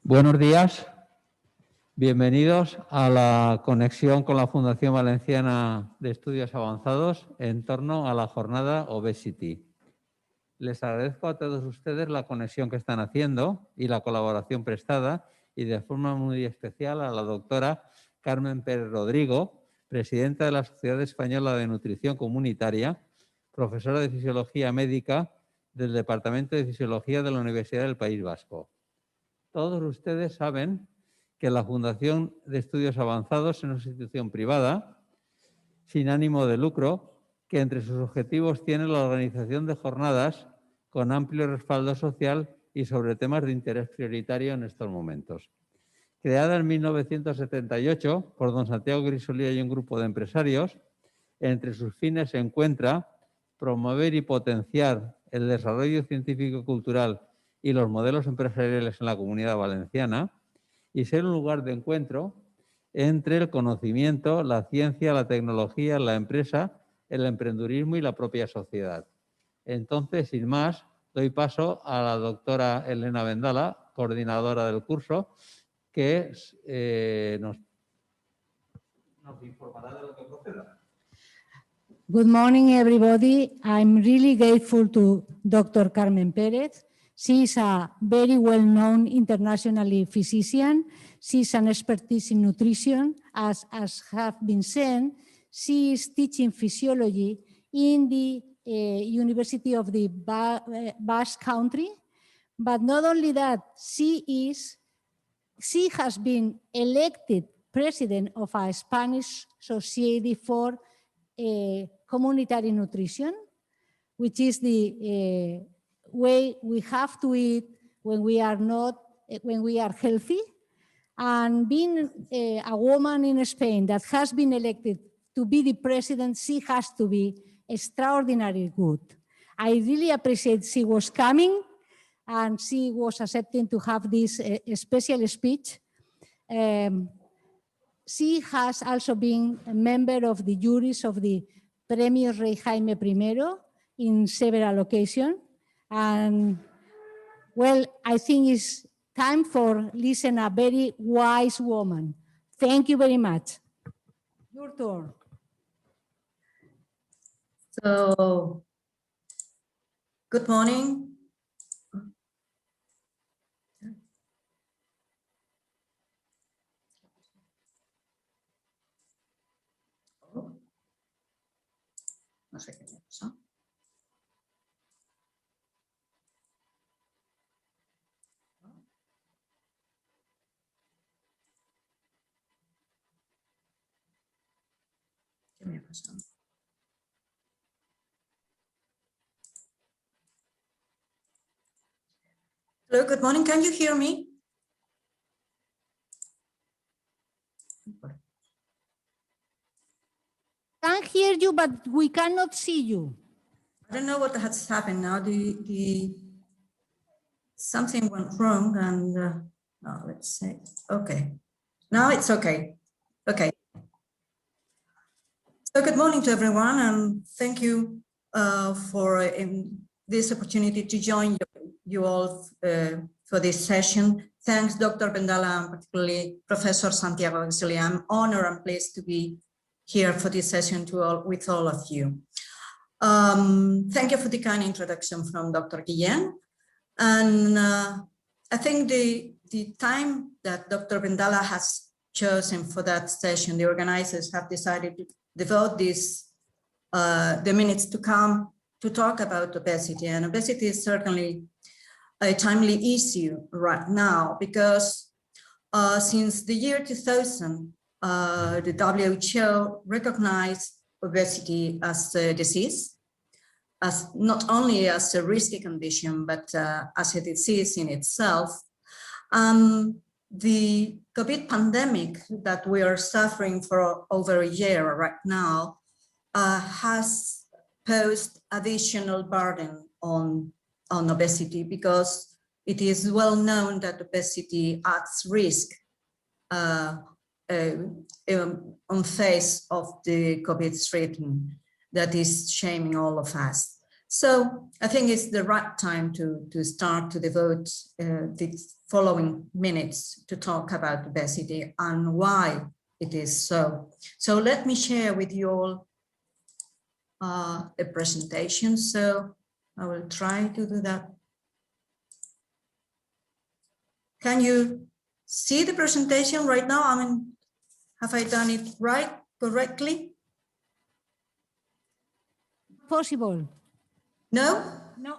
Buenos días, bienvenidos a la conexión con la Fundación Valenciana de Estudios Avanzados en torno a la jornada Obesity. Les agradezco a todos ustedes la conexión que están haciendo y la colaboración prestada, y de forma muy especial a la doctora Carmen Pérez Rodrigo, presidenta de la Sociedad Española de Nutrición Comunitaria, profesora de Fisiología Médica del Departamento de Fisiología de la Universidad del País Vasco. Todos ustedes saben que la Fundación de Estudios Avanzados es una institución privada sin ánimo de lucro que entre sus objetivos tiene la organización de jornadas con amplio respaldo social y sobre temas de interés prioritario en estos momentos. Creada en 1978 por don Santiago Grisolía y un grupo de empresarios, entre sus fines se encuentra promover y potenciar el desarrollo científico-cultural y los modelos empresariales en la Comunidad Valenciana y ser un lugar de encuentro entre el conocimiento, la ciencia, la tecnología, la empresa, el emprendurismo y la propia sociedad. Entonces, sin más, doy paso a la doctora Elena Vendala, coordinadora del curso, que nos informará de lo que proceda. Good morning, everybody. I'm really grateful to Dr. Carmen Pérez. She is a very well-known internationally physician. She's an expertise in nutrition. As have been said, she is teaching physiology in the University of the Basque Country. But not only that, she has been elected president of a Spanish Society for Comunitary Nutrition, which is the way we have to eat when we are healthy. And being a woman in Spain that has been elected to be the president, she has to be extraordinarily good. I really appreciate she was coming and she was accepting to have this special speech. She has also been a member of the juries of the Premio Rey Jaime I in several occasions. And well, I think it's time for listen a very wise woman. Thank you very much. Your turn. So, good morning. No sé qué me pasó. ¿Qué me ha pasado? Hello, good morning. Can you hear me? Can hear you, but we cannot see you. I don't know what has happened now. Something went wrong, and let's see. Okay, now it's okay. Okay. So good morning to everyone, and thank you for this opportunity to join you all for this session. Thanks, Dr. Vendala, and particularly Professor Santiago Grisolía. I'm honored and pleased to be here for this session with all of you. Thank you for the kind introduction from Dr. Quien. And I think the time that Dr. Vendala has chosen for that session, the organizers have decided to devote the minutes to come to talk about obesity. And obesity is certainly a timely issue right now because since the year 2000, the WHO recognized obesity as a disease, as not only as a risky condition, but as a disease in itself. The COVID pandemic that we are suffering for over a year right now has posed additional burden on obesity because it is well known that obesity adds risk on face of the COVID threat that is shaming all of us. So I think it's the right time to start to devote the following minutes to talk about obesity and why it is so. So let me share with you all a presentation. So I will try to do that. Can you see the presentation right now? I mean, have I done it right, correctly? Possible. No? No.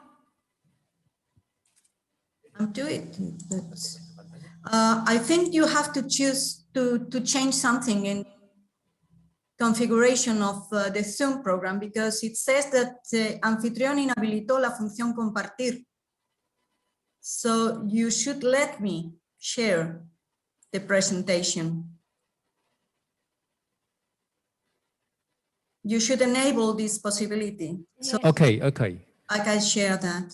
I'm doing it, but I think you have to choose to change something in configuration of the Zoom program, because it says that anfitrión inhabilitó la función compartir. So you should let me share the presentation. You should enable this possibility. So Okay. I can share that.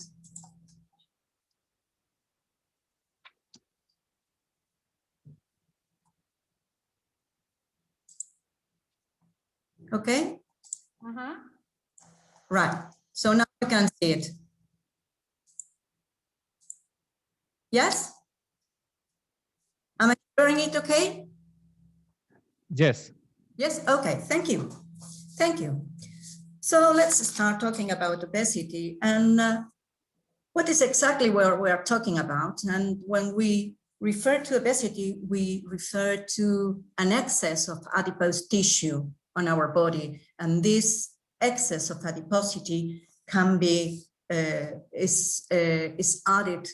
Okay. Right. So now you can see it. Yes? Am I hearing it okay? Yes. Yes, okay, thank you. Thank you. So let's start talking about obesity and what is exactly what we are talking about. And when we refer to obesity, we refer to an excess of adipose tissue on our body. And this excess of adiposity can be, is added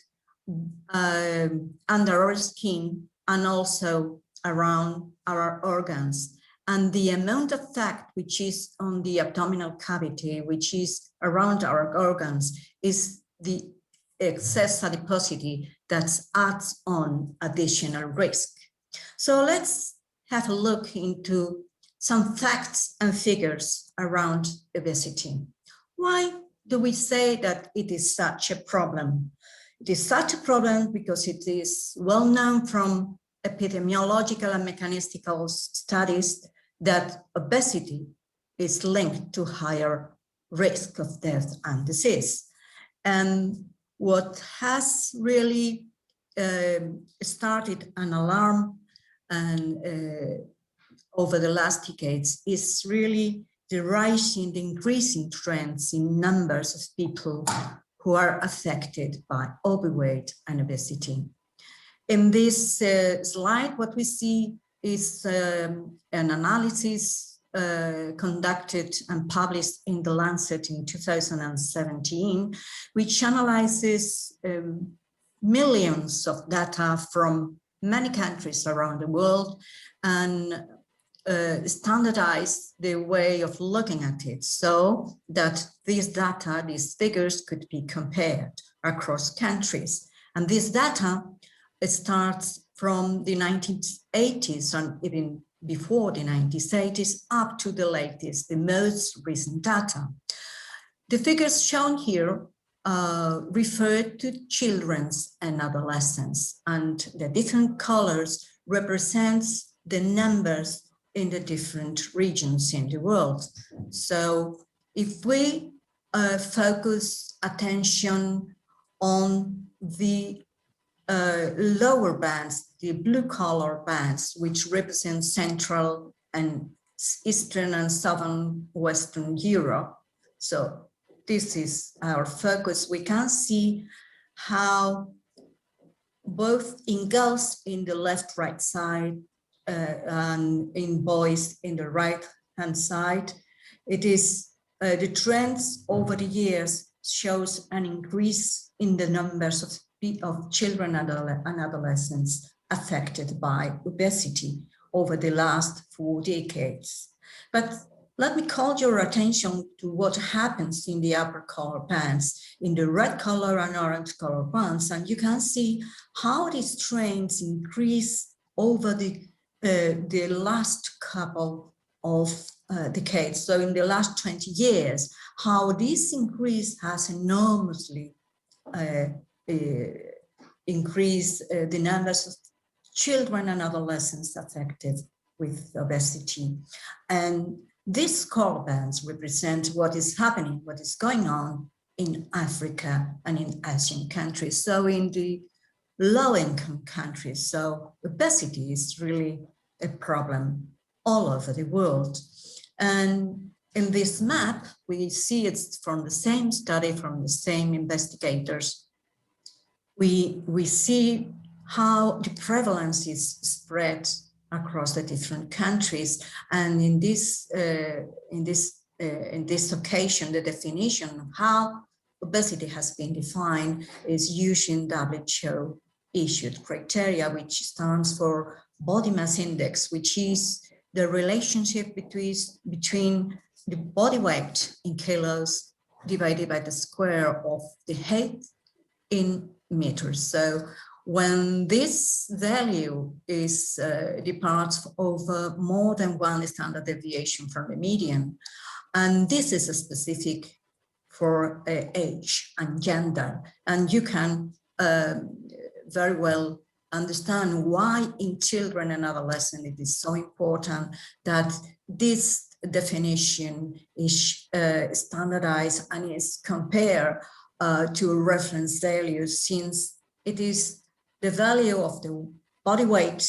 under our skin and also around our organs. And the amount of fat which is on the abdominal cavity, which is around our organs, is the excess adiposity that adds on additional risk. So let's have a look into some facts and figures around obesity. Why do we say that it is such a problem? It is such a problem because it is well known from epidemiological and mechanistical studies that obesity is linked to higher risk of death and disease. And what has really started an alarm and over the last decades is really the rising, the increasing trends in numbers of people who are affected by overweight and obesity. In this slide, what we see is an analysis conducted and published in The Lancet in 2017, which analyzes millions of data from many countries around the world and standardize the way of looking at it so that these data, these figures could be compared across countries. And this data, it starts from the 1980s and even before the 1980s up to the latest, the most recent data. The figures shown here refer to children's and adolescents, and the different colors represents the numbers in the different regions in the world. So if we focus attention on the lower bands, the blue color bands, which represent Central and Eastern and Southern Western Europe. So this is our focus. We can see how both in girls in the left-right side and in boys in the right-hand side, it is the trends over the years shows an increase in the numbers of children and adolescents affected by obesity over the last 4 decades. But let me call your attention to what happens in the upper color bands, in the red color and orange color bands, and you can see how these trends increase over the last couple of decades. So in the last 20 years, how this increase has enormously increased the numbers of children and adolescents affected with obesity. And these score bands represent what is happening, what is going on in Africa and in Asian countries. So in the low-income countries, so obesity is really a problem all over the world. And in this map, we see it's from the same study, from the same investigators. We see how the prevalence is spread across the different countries. And in this occasion, the definition of how obesity has been defined is using WHO issued criteria, which stands for body mass index, which is the relationship between the body weight in kilos divided by the square of the height in meters. So when this value is departs over more than one standard deviation from the median, and this is a specific for age and gender, and you can very well understand why in children and adolescents it is so important that this definition is standardized and is compared to reference values, since it is the value of the body weight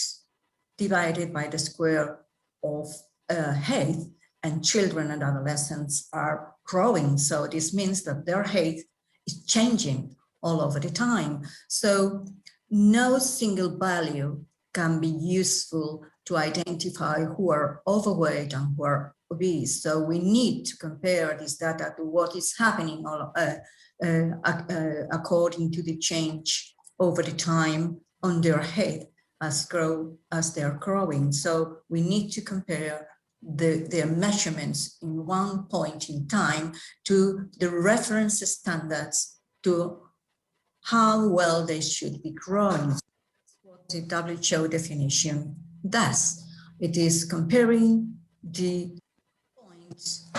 divided by the square of height, and children and adolescents are growing. So this means that their height is changing all over the time. So no single value can be useful to identify who are overweight and who are obese. So we need to compare this data to what is happening according to the change over the time on their head as they're growing. So we need to compare their measurements in one point in time to the reference standards to how well they should be growing. That's what the WHO definition does. It is comparing the points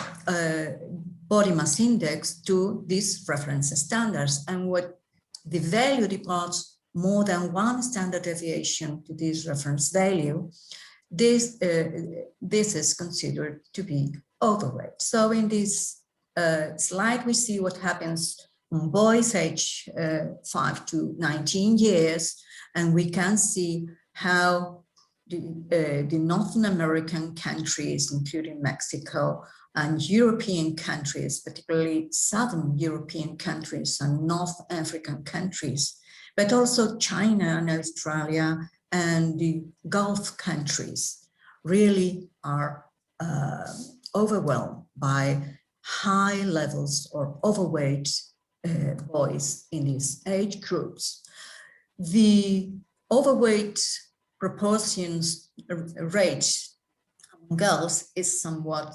body mass index to these reference standards, and what the value departs more than one standard deviation to this reference value, this is considered to be overweight. So in this slide, we see what happens on boys age 5 to 19 years, and we can see how the North American countries, including Mexico, and European countries, particularly Southern European countries and North African countries, but also China and Australia and the Gulf countries really are overwhelmed by high levels of overweight boys in these age groups. The overweight proportions rate among girls is somewhat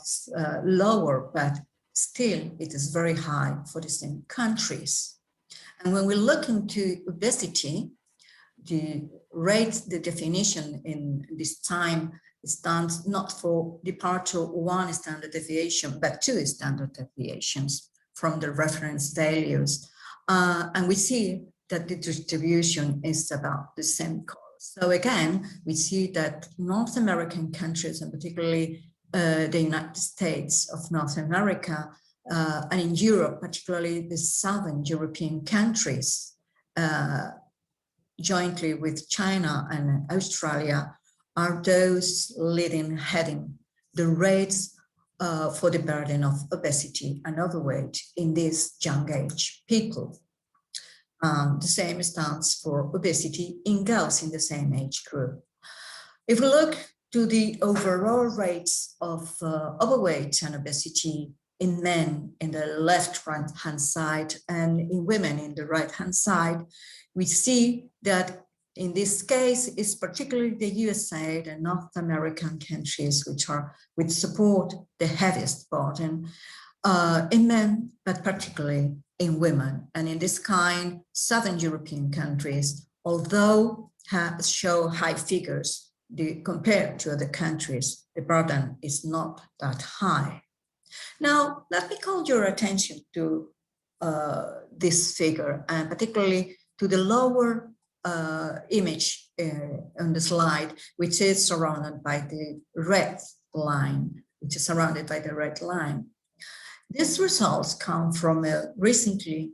lower, but still it is very high for the same countries. And when we look into obesity, the rate, the definition in this time stands not for departure one standard deviation, but two standard deviations from the reference values. And we see that the distribution is about the same color. So again, we see that North American countries, and particularly the United States of North America, and in Europe, particularly the Southern European countries, jointly with China and Australia, are those heading the rates for the burden of obesity and overweight in these young age people. The same stands for obesity in girls in the same age group. If we look to the overall rates of overweight and obesity in men in the left-hand side and in women in the right-hand side, we see that in this case, it's particularly the USA and North American countries which support the heaviest burden in men, but particularly in women. And in this kind, Southern European countries, although show high figures compared to other countries, the burden is not that high. Now, let me call your attention to this figure, and particularly to the lower image on the slide, which is surrounded by the red line. which is surrounded by the red line. These results come from a recently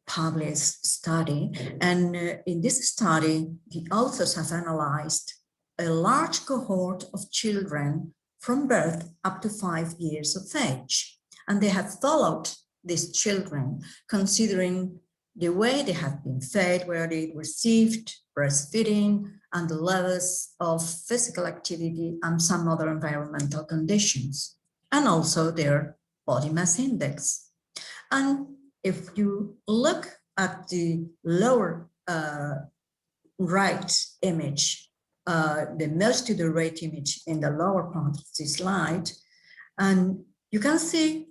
published study, and in this study, the authors have analyzed a large cohort of children from birth up to 5 years of age, and they have followed these children considering the way they have been fed, where they received breastfeeding, and the levels of physical activity and some other environmental conditions, and also their body mass index. And if you look at the lower right image, the most to the right image in the lower part of the slide, and you can see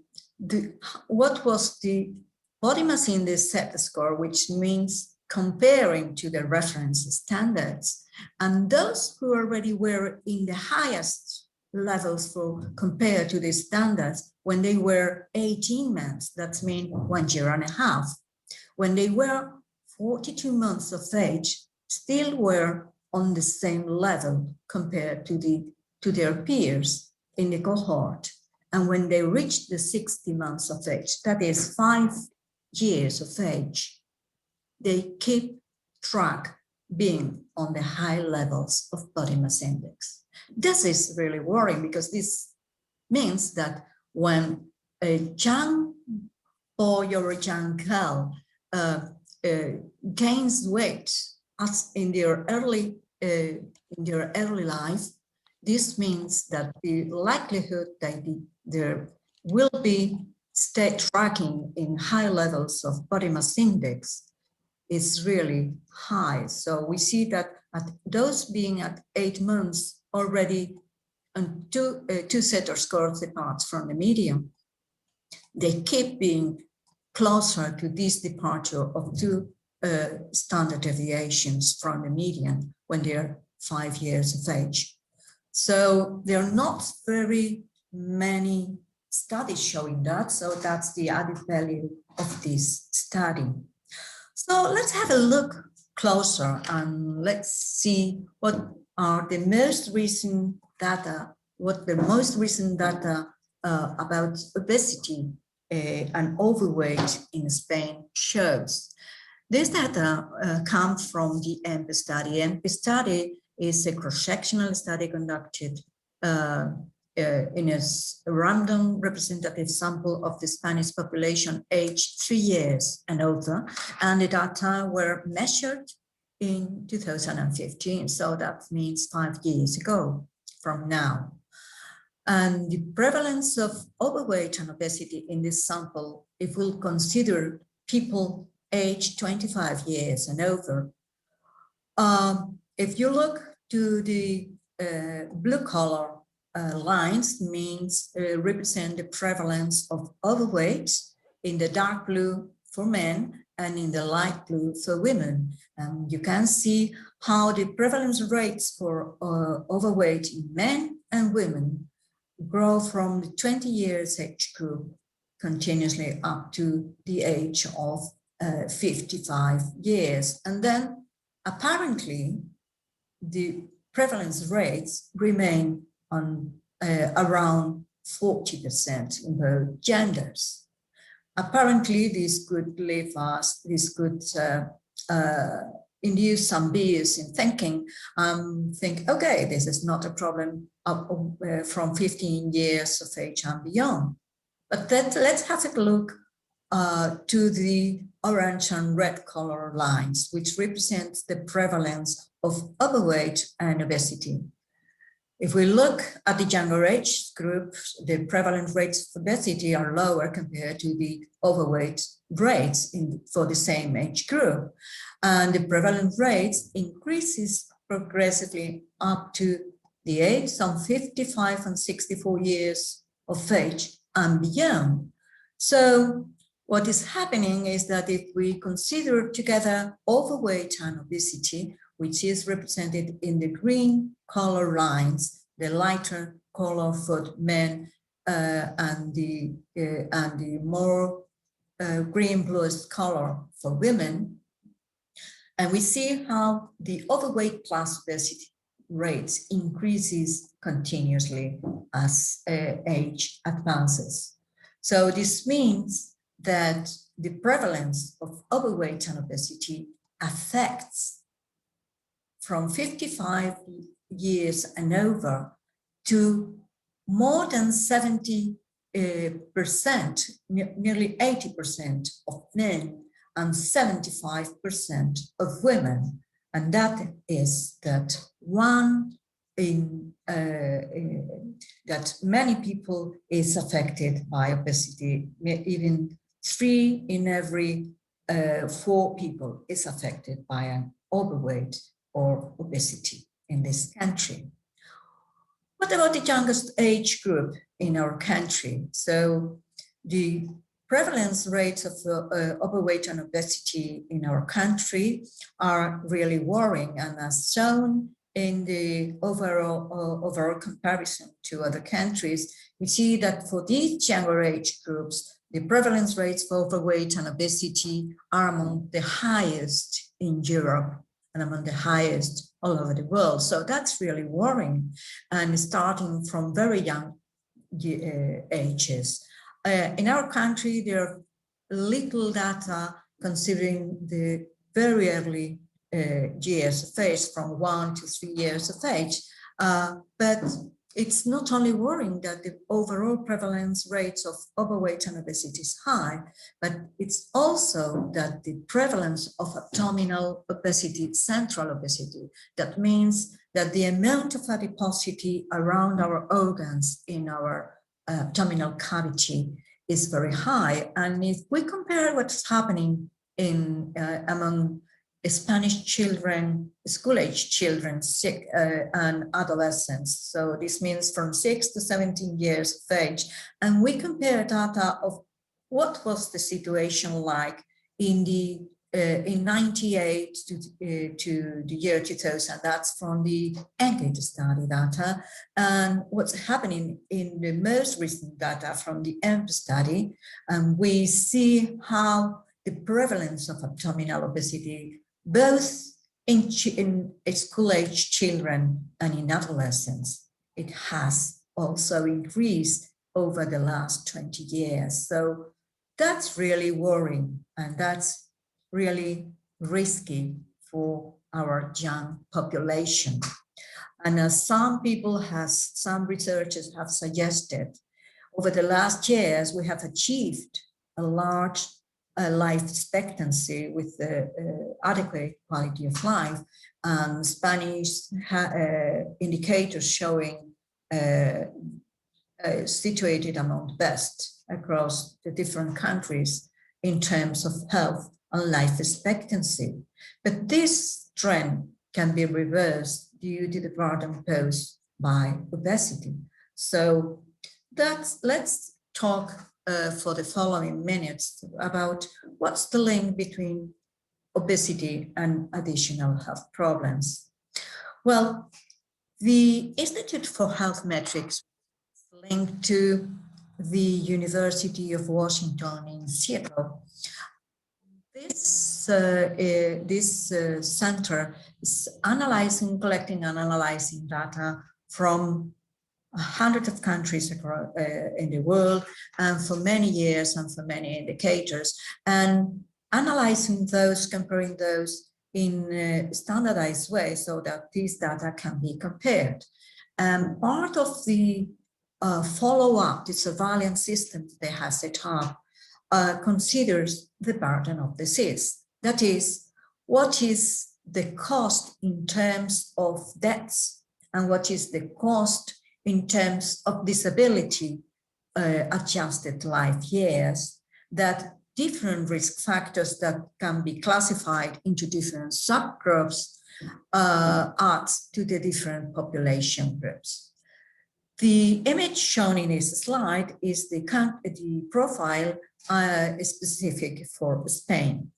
what was the body mass index set score, which means comparing to the reference standards, and those who already were in the highest levels for compared to the standards when they were 18 months, that means 1 year and a half. When they were 42 months of age, still were on the same level compared to their peers in the cohort. And when they reached the 60 months of age, that is 5 years of age, they keep track being on the high levels of body mass index. This is really worrying because this means that when a young boy or a young girl gains weight as in their early life, this means that the likelihood that there will be tracking in high levels of body mass index is really high. So we see that at those being at 8 months already and two setter scores apart from the median, they keep being closer to this departure of 2 standard deviations from the median when they're 5 years of age. So there are not very many studies showing that, so that's the added value of this study. So let's have a look closer and let's see what are the most recent data, about obesity and overweight in Spain shows. This data comes from the EMP study. EMP study is a cross-sectional study conducted in a random representative sample of the Spanish population aged 3 years and older, and the data were measured in 2015, so that means 5 years ago from now. And the prevalence of overweight and obesity in this sample, if we'll consider people aged 25 years and over, if you look to the blue color lines, means represent the prevalence of overweight, in the dark blue for men and in the light blue for women. You can see how the prevalence rates for overweight in men and women grow from the 20 years age group continuously up to the age of 55 years. And then apparently the prevalence rates remain on around 40% in both genders. Apparently this could induce some bias in thinking, okay, this is not a problem from 15 years of age and beyond. But let's have a look to the orange and red color lines, which represents the prevalence of overweight and obesity. If we look at the younger age group, the prevalent rates of obesity are lower compared to the overweight rates for the same age group. And the prevalent rates increases progressively up to the age of 55 and 64 years of age and beyond. So what is happening is that if we consider together overweight and obesity, which is represented in the green color lines, the lighter color for men and the more green bluish color for women. And we see how the overweight plus obesity rates increases continuously as age advances. So this means that the prevalence of overweight and obesity affects from 55 years and over to more than 70%, nearly 80% of men and 75% of women. And that is that that many people is affected by obesity. Even 3 in every 4 people is affected by an overweight or obesity in this country. What about the youngest age group in our country? So the prevalence rates of overweight and obesity in our country are really worrying, and as shown in the overall comparison to other countries, we see that for these younger age groups, the prevalence rates for overweight and obesity are among the highest in Europe and among the highest all over the world. So that's really worrying, and starting from very young ages. In our country, there are little data considering the very early years of age, from 1 to 3 years of age. But it's not only worrying that the overall prevalence rates of overweight and obesity is high, but it's also that the prevalence of abdominal obesity, central obesity, that means that the amount of adiposity around our organs in our abdominal cavity is very high. And if we compare what's happening in among Spanish children, school-age children, and adolescents, so this means from 6 to 17 years of age, and we compare data of what was the situation like in the in 98 to the year 2000. That's from the ENGAGE study data, and what's happening in the most recent data from the EMP study, and we see how the prevalence of abdominal obesity, both in school-age children and in adolescents, it has also increased over the last 20 years. So that's really worrying, and that's really risky for our young population. And as some researchers have suggested, over the last years, we have achieved a large life expectancy with adequate quality of life, and Spanish indicators showing situated among best across the different countries in terms of health and life expectancy. But this trend can be reversed due to the burden posed by obesity. So let's talk for the following minutes about what's the link between obesity and additional health problems. Well, the Institute for Health Metrics is linked to the University of Washington in Seattle. This center is collecting and analyzing data from hundreds of countries in the world, and for many years and for many indicators, and analyzing those, comparing those in a standardized way so that these data can be compared. And part of the follow-up, the surveillance system they have set up, considers the burden of disease. That is, what is the cost in terms of deaths, and what is the cost in terms of disability adjusted life years, that different risk factors that can be classified into different subgroups add to the different population groups. The image shown in this slide is the profile specific for Spain.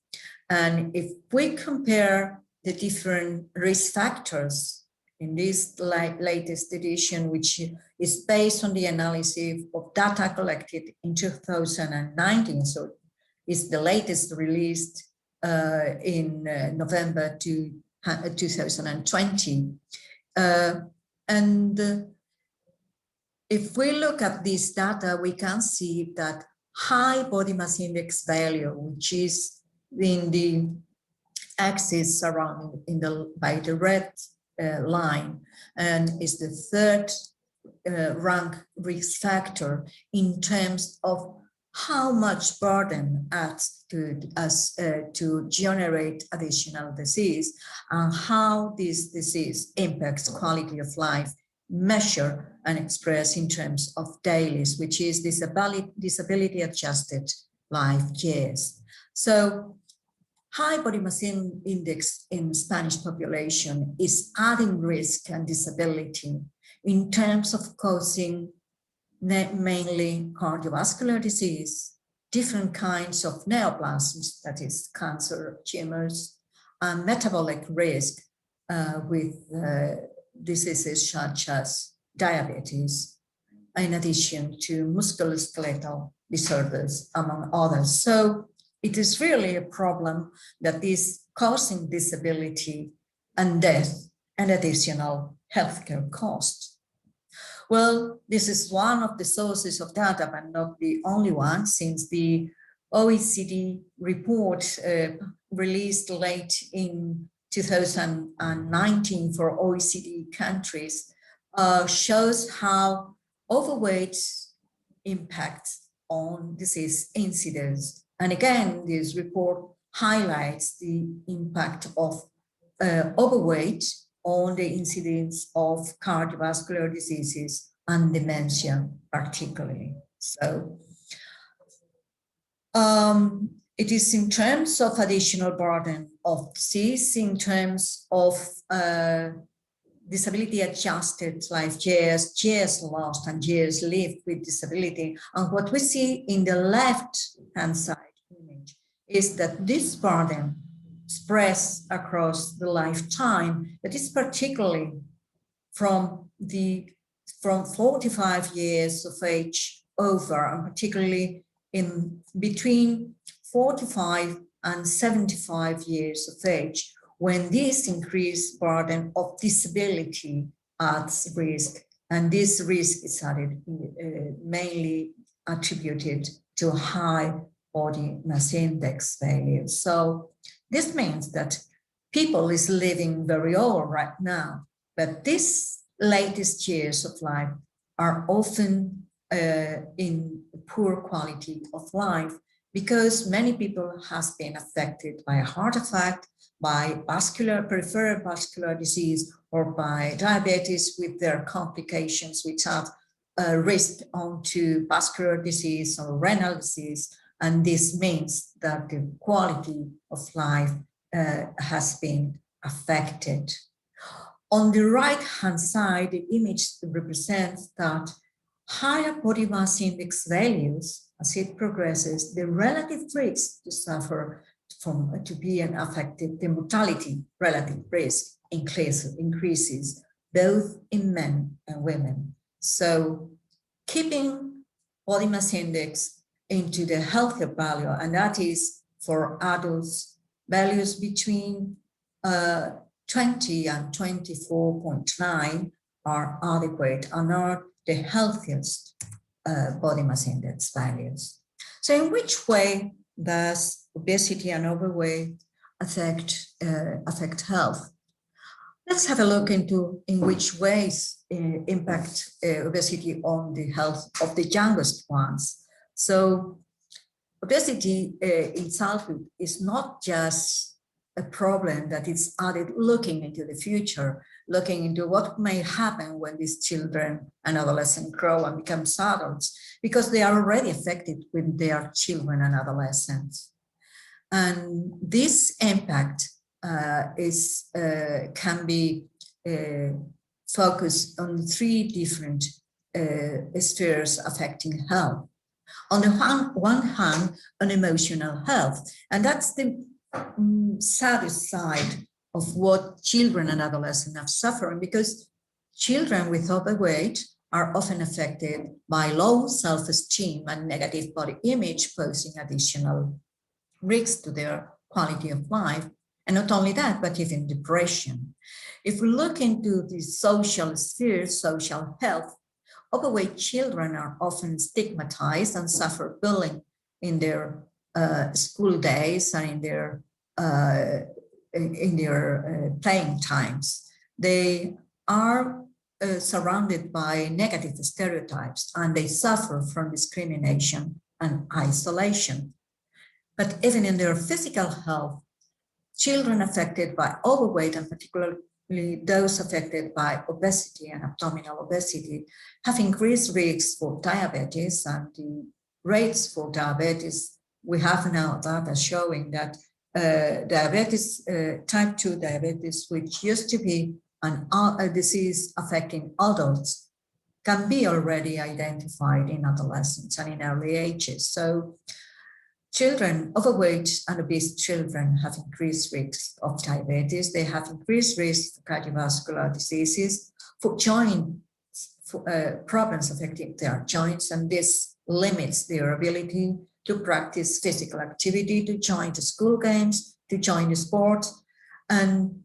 And if we compare the different risk factors in this latest edition, which is based on the analysis of data collected in 2019, so it's the latest released in November 2020. If we look at this data, we can see that high body mass index value, which is in the axis surrounded by the red line, and is the third rank risk factor in terms of how much burden adds to generate additional disease, and how this disease impacts quality of life, measure and express in terms of dailies, which is disability adjusted life years. So high body mass index in Spanish population is adding risk and disability in terms of causing mainly cardiovascular disease, different kinds of neoplasms, that is cancer, tumors, and metabolic risk with diseases such as diabetes, in addition to musculoskeletal disorders, among others. So it is really a problem that is causing disability and death and additional healthcare costs. Well, this is one of the sources of data, but not the only one, since the OECD report released late in 2019 for OECD countries shows how overweight impacts on disease incidence. And again, this report highlights the impact of overweight on the incidence of cardiovascular diseases and dementia particularly. So it is in terms of additional burden of disease, in terms of disability adjusted life years, years lost and years lived with disability. And what we see in the left-hand side image is that this burden spreads across the lifetime, that is particularly from 45 years of age over, and particularly in between 45 and 75 years of age, when this increased burden of disability adds risk, and this risk is added mainly attributed to high body mass index value. So this means that people is living very old right now, but these latest years of life are often in poor quality of life, because many people has been affected by a heart attack, by peripheral vascular disease, or by diabetes with their complications, which have risk onto vascular disease or renal disease. And this means that the quality of life has been affected. On the right-hand side, the image represents that higher body mass index values, as it progresses, the relative risk to suffer to be affected, the mortality relative risk increases both in men and women. So keeping body mass index into the healthier value, and that is for adults, values between 20 and 24.9 are adequate and are the healthiest body mass index values. So in which way does obesity and overweight affect health? Let's have a look into in which ways impact obesity on the health of the youngest ones. So obesity in childhood is not just a problem that is added looking into the future, looking into what may happen when these children and adolescents grow and become adults, because they are already affected when they are children and adolescents. And this impact can be focused on three different spheres affecting health. On the one hand, on emotional health, and that's the saddest side of what children and adolescents are suffering, because children with overweight are often affected by low self-esteem and negative body image, posing additional risks to their quality of life. And not only that, but even depression. If we look into the social sphere, social health, overweight children are often stigmatized and suffer bullying in their school days and in their playing times. They are surrounded by negative stereotypes, and they suffer from discrimination and isolation. But even in their physical health, children affected by overweight, and particularly those affected by obesity and abdominal obesity, have increased risks for diabetes, and the rates for diabetes, we have now data showing that diabetes, type 2 diabetes, which used to be a disease affecting adults, can be already identified in adolescents and in early ages. So children, overweight and obese children, have increased risks of diabetes. They have increased risks of cardiovascular diseases, for joint problems affecting their joints, and this limits their ability to practice physical activity, to join the school games, to join the sports. And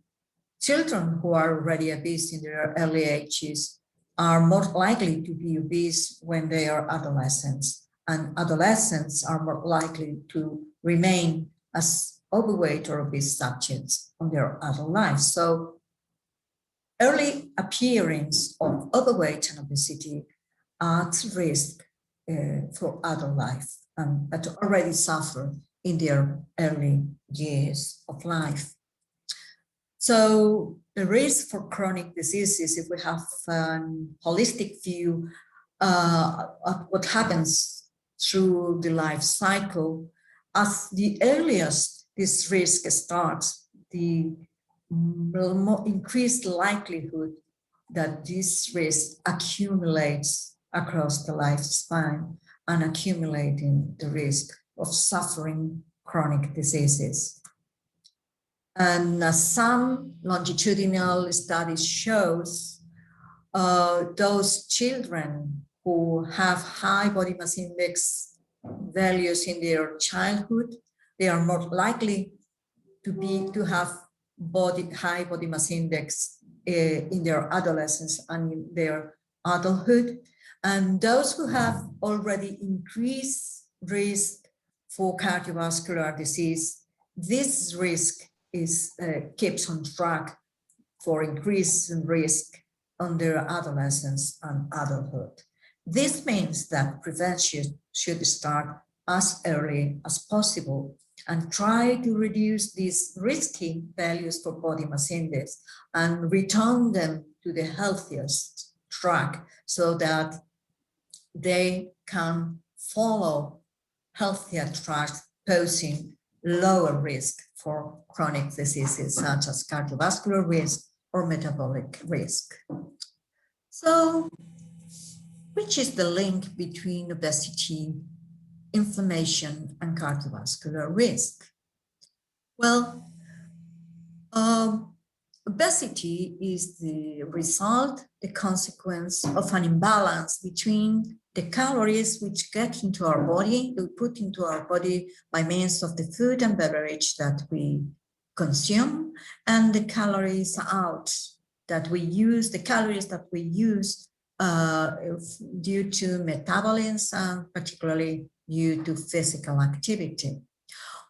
children who are already obese in their early ages are more likely to be obese when they are adolescents. And adolescents are more likely to remain as overweight or obese subjects on their adult life. So early appearance of overweight and obesity adds risk for adult life, but already suffer in their early years of life. So the risk for chronic diseases, if we have a holistic view of what happens through the life cycle, as the earliest this risk starts, the more increased likelihood that this risk accumulates across the lifespan and accumulating the risk of suffering chronic diseases. And some longitudinal studies shows those children who have high body mass index values in their childhood, they are more likely to have high body mass index in their adolescence and in their adulthood. And those who have already increased risk for cardiovascular disease, this risk keeps on track for increased risk on their adolescence and adulthood. This means that prevention should start as early as possible and try to reduce these risky values for body mass index and return them to the healthiest track so that they can follow healthier tracks, posing lower risk for chronic diseases such as cardiovascular risk or metabolic risk. So, which is the link between obesity, inflammation, and cardiovascular risk? Well, obesity is the result, the consequence of an imbalance between the calories which get into our body, we put into our body by means of the food and beverage that we consume, and the calories out that we use, the calories that we use due to metabolism and particularly due to physical activity.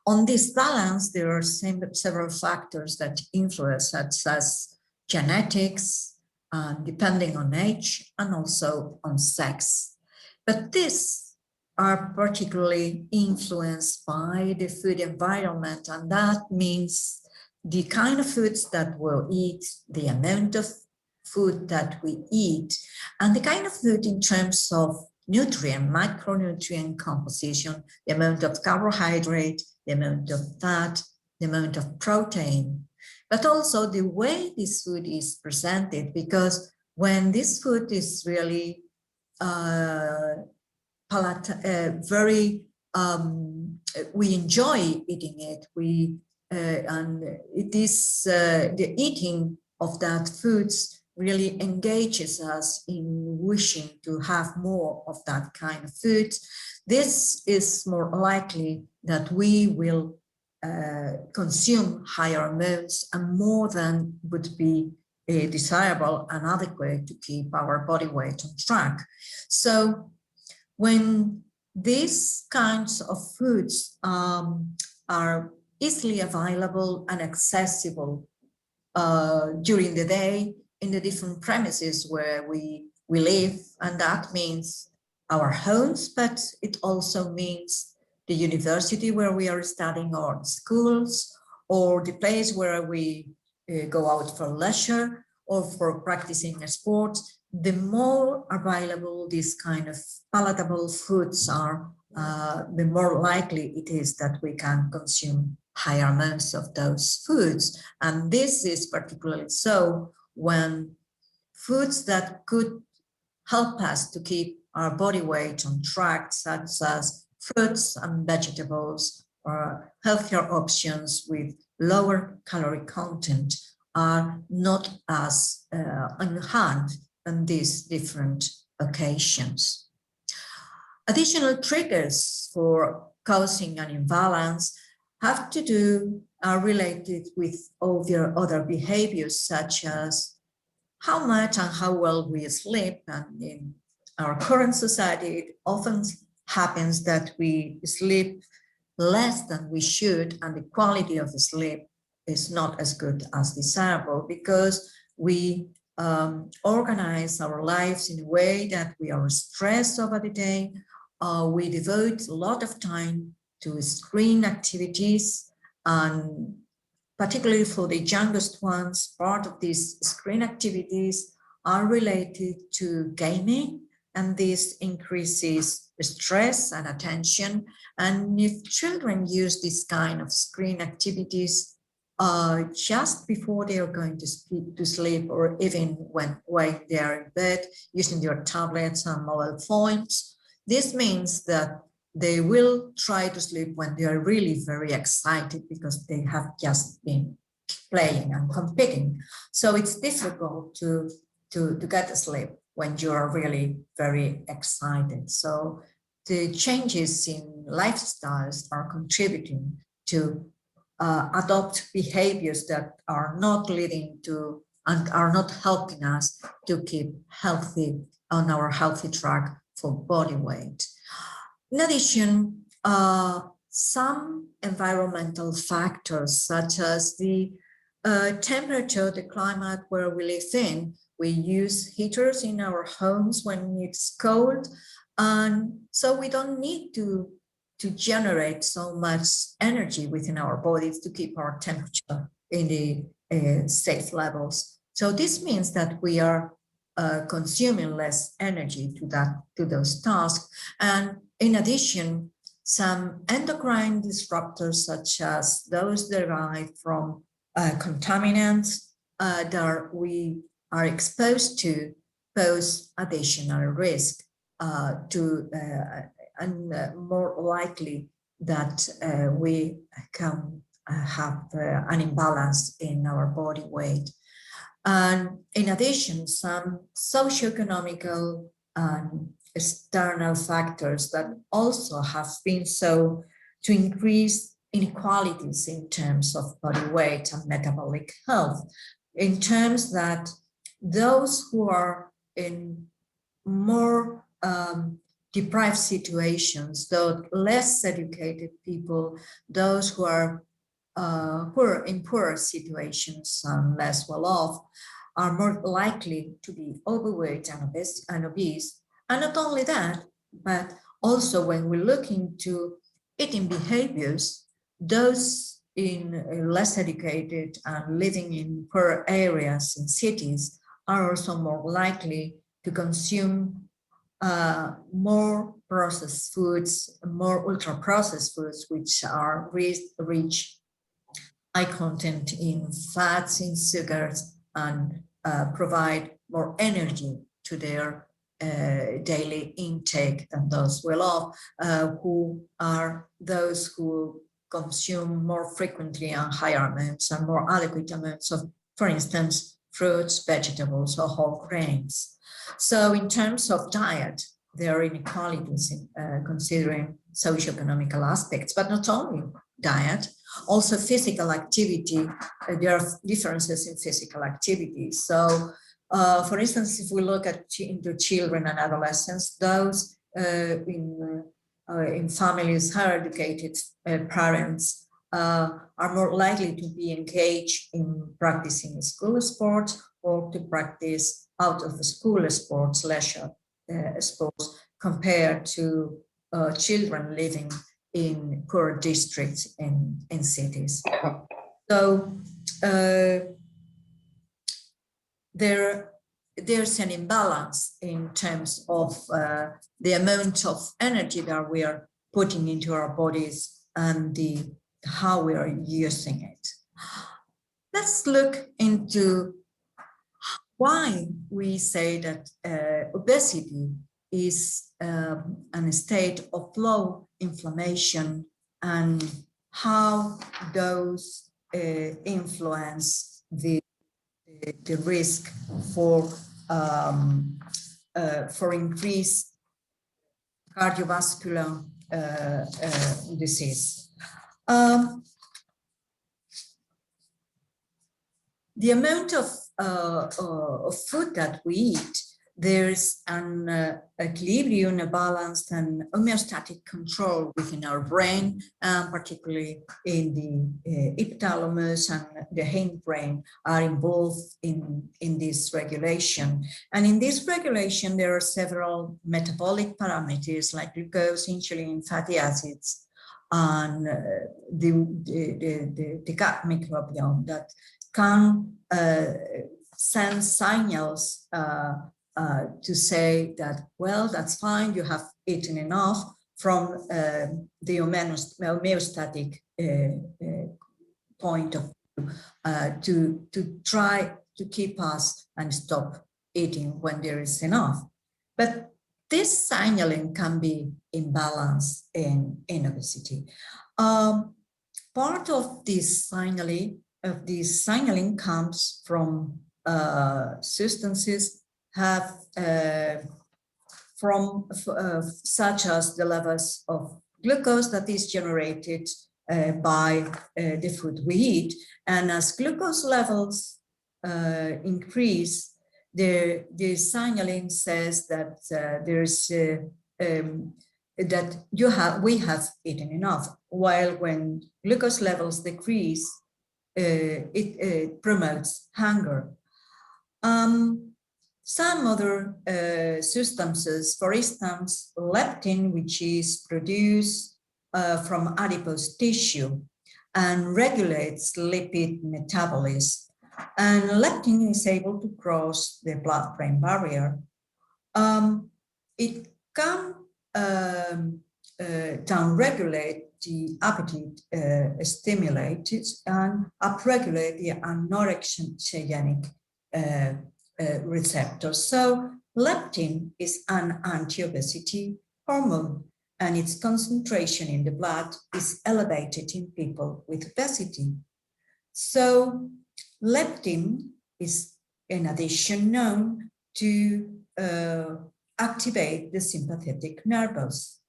On this balance, there are several factors that influence, such as genetics, depending on age, and also on sex. But these are particularly influenced by the food environment, and that means the kind of foods that we'll eat, the amount of food that we eat, and the kind of food in terms of nutrient, micronutrient composition, the amount of carbohydrate, the amount of fat, the amount of protein, but also the way this food is presented, because when this food is really we enjoy eating it, and it is the eating of that foods really engages us in wishing to have more of that kind of food. This is more likely that we will consume higher amounts and more than would be desirable and adequate to keep our body weight on track. So when these kinds of foods are easily available and accessible during the day in the different premises where we live, and that means our homes, but it also means the university where we are studying, or schools, or the place where we go out for leisure or for practicing a sport. The more available these kind of palatable foods are, the more likely it is that we can consume higher amounts of those foods. And this is particularly so when foods that could help us to keep our body weight on track, such as fruits and vegetables, or healthier options with lower calorie content, are not as on hand on these different occasions. Additional triggers for causing an imbalance are related with other behaviors, such as how much and how well we sleep. And in our current society, it often happens that we sleep less than we should, and the quality of the sleep is not as good as desirable, because we organize our lives in a way that we are stressed over the day. We devote a lot of time to screen activities, and particularly for the youngest ones, part of these screen activities are related to gaming, and this increases stress and attention. And if children use this kind of screen activities just before they are going to sleep, or even while they are in bed, using their tablets and mobile phones, this means that they will try to sleep when they are really very excited, because they have just been playing and competing. So it's difficult to get to sleep when you are really very excited. So the changes in lifestyles are contributing to adopt behaviors that are not leading to and are not helping us to keep healthy on our healthy track for body weight. In addition, some environmental factors, such as the temperature, the climate where we live in. We use heaters in our homes when it's cold, and so we don't need to generate so much energy within our bodies to keep our temperature in the safe levels. So this means that we are consuming less energy to those tasks. And in addition, some endocrine disruptors, such as those derived from contaminants that we are exposed to, pose additional risk and more likely that we can have an imbalance in our body weight. And in addition, some socioeconomical and external factors that also have been so to increase inequalities in terms of body weight and metabolic health, in terms that those who are in more deprived situations, those less educated people, those who are in poorer situations and less well off, are more likely to be overweight and obese. And not only that, but also when we look into eating behaviors, those in less educated and living in poor areas in cities are also more likely to consume more processed foods, more ultra-processed foods, which are rich, high content in fats, in sugars, and provide more energy to their daily intake than those well off, who are those who consume more frequently and higher amounts and more adequate amounts of, for instance, fruits, vegetables, or whole grains. So in terms of diet, there are inequalities in considering socioeconomical aspects, but not only diet, Also physical activity, there are differences in physical activity. So for instance, if we look at into children and adolescents, those in families, higher educated parents are more likely to be engaged in practicing school sports or to practice out of the school sports, leisure sports, compared to children living in poor districts in cities. So there's an imbalance in terms of the amount of energy that we are putting into our bodies and how we are using it. Let's look into why we say that obesity is a state of low inflammation and how those influence the risk for increased cardiovascular disease. The amount of food that we eat, there's an equilibrium, a balanced and homeostatic control within our brain, particularly in the hypothalamus and the hindbrain are involved in this regulation. And in this regulation, there are several metabolic parameters like glucose, insulin, fatty acids, and the gut microbiome that can send signals to say that, well, that's fine, you have eaten enough from the homeostatic point of view to try to keep us and stop eating when there is enough. But this signaling can be imbalanced in obesity. Part of this signaling comes from substances such as the levels of glucose that is generated by the food we eat. And as glucose levels increase, the signaling says that we have eaten enough. While when glucose levels decrease, it promotes hunger. Some other substances, for instance, leptin, which is produced from adipose tissue and regulates lipid metabolism. And leptin is able to cross the blood-brain barrier. It can downregulate the appetite stimulated and upregulate the anorexigenic receptors. So leptin is an anti-obesity hormone, and its concentration in the blood is elevated in people with obesity. So leptin is, in addition, known to activate the sympathetic nervous.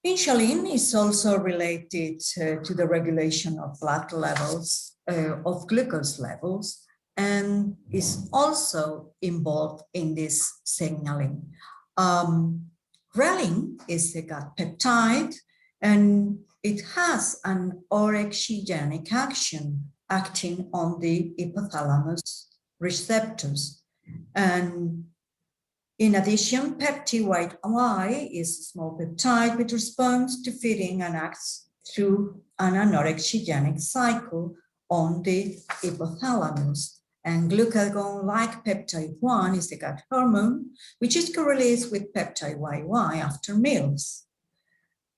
Insulin is also related to the regulation of blood levels, of glucose levels, and is also involved in this signaling. Ghrelin is a gut peptide, and it has an orexigenic action acting on the hypothalamus receptors. And in addition, peptide Y is a small peptide which responds to feeding and acts through an anorexigenic cycle on the hypothalamus. And glucagon-like peptide 1 is the gut hormone, which is correlates with peptide YY after meals.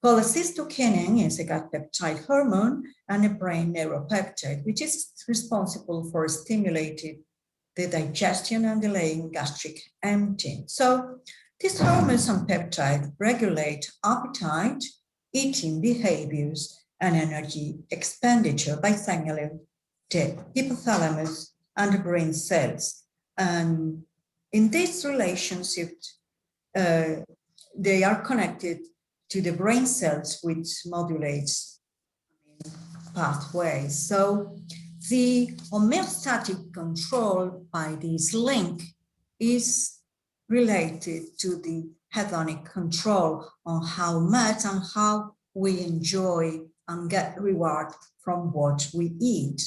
Cholecystokinin is a gut peptide hormone and a brain neuropeptide, which is responsible for stimulating the digestion and delaying gastric emptying. So these hormones and peptides regulate appetite, eating behaviors, and energy expenditure by signaling the hypothalamus and the brain cells. And in this relationship, they are connected to the brain cells, which modulates pathways. So the homeostatic control by this link is related to the hedonic control on how much and how we enjoy and get reward from what we eat.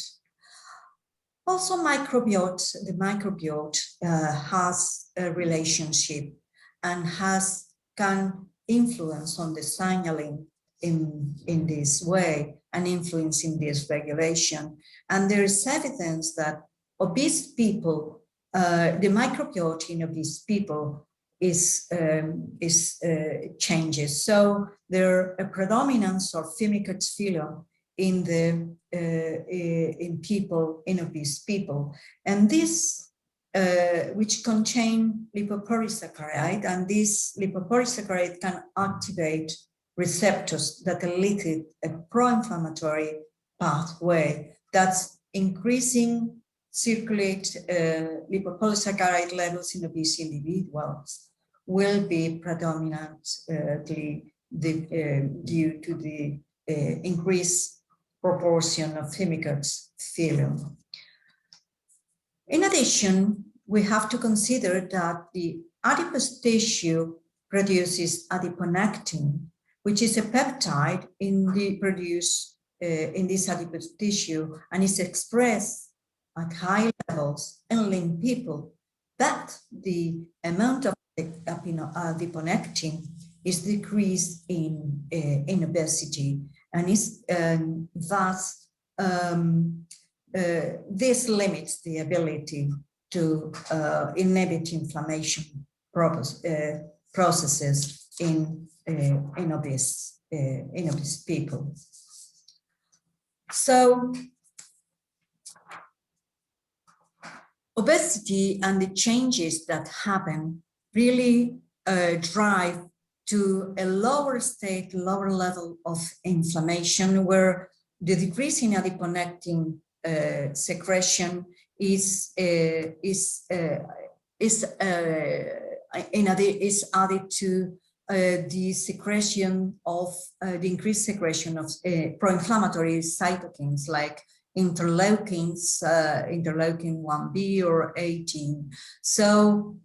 Also, the microbiota has a relationship and can influence on the signaling in this way and influence in this regulation. And there is evidence that obese people, the microbiota in obese people changes. So there a predominance of Firmicutes phylum in obese people, and this which contain lipopolysaccharide, and this lipopolysaccharide can activate receptors that elicit a pro-inflammatory pathway that's increasing circulate lipopolysaccharide levels in obese individuals will be predominantly due to the increased proportion of Firmicutes phylum. In addition, we have to consider that the adipose tissue produces adiponectin, which is a peptide produced in this adipose tissue and is expressed at high levels in lean people, but the amount of adiponectin is decreased in obesity, and is thus this limits the ability to inhibit inflammation processes in obese people. So obesity and the changes that happen really drive to a lower level of inflammation, where the decrease in adiponectin secretion is added to the secretion of the increased secretion of pro-inflammatory cytokines like interleukins, interleukin 1B or 18. So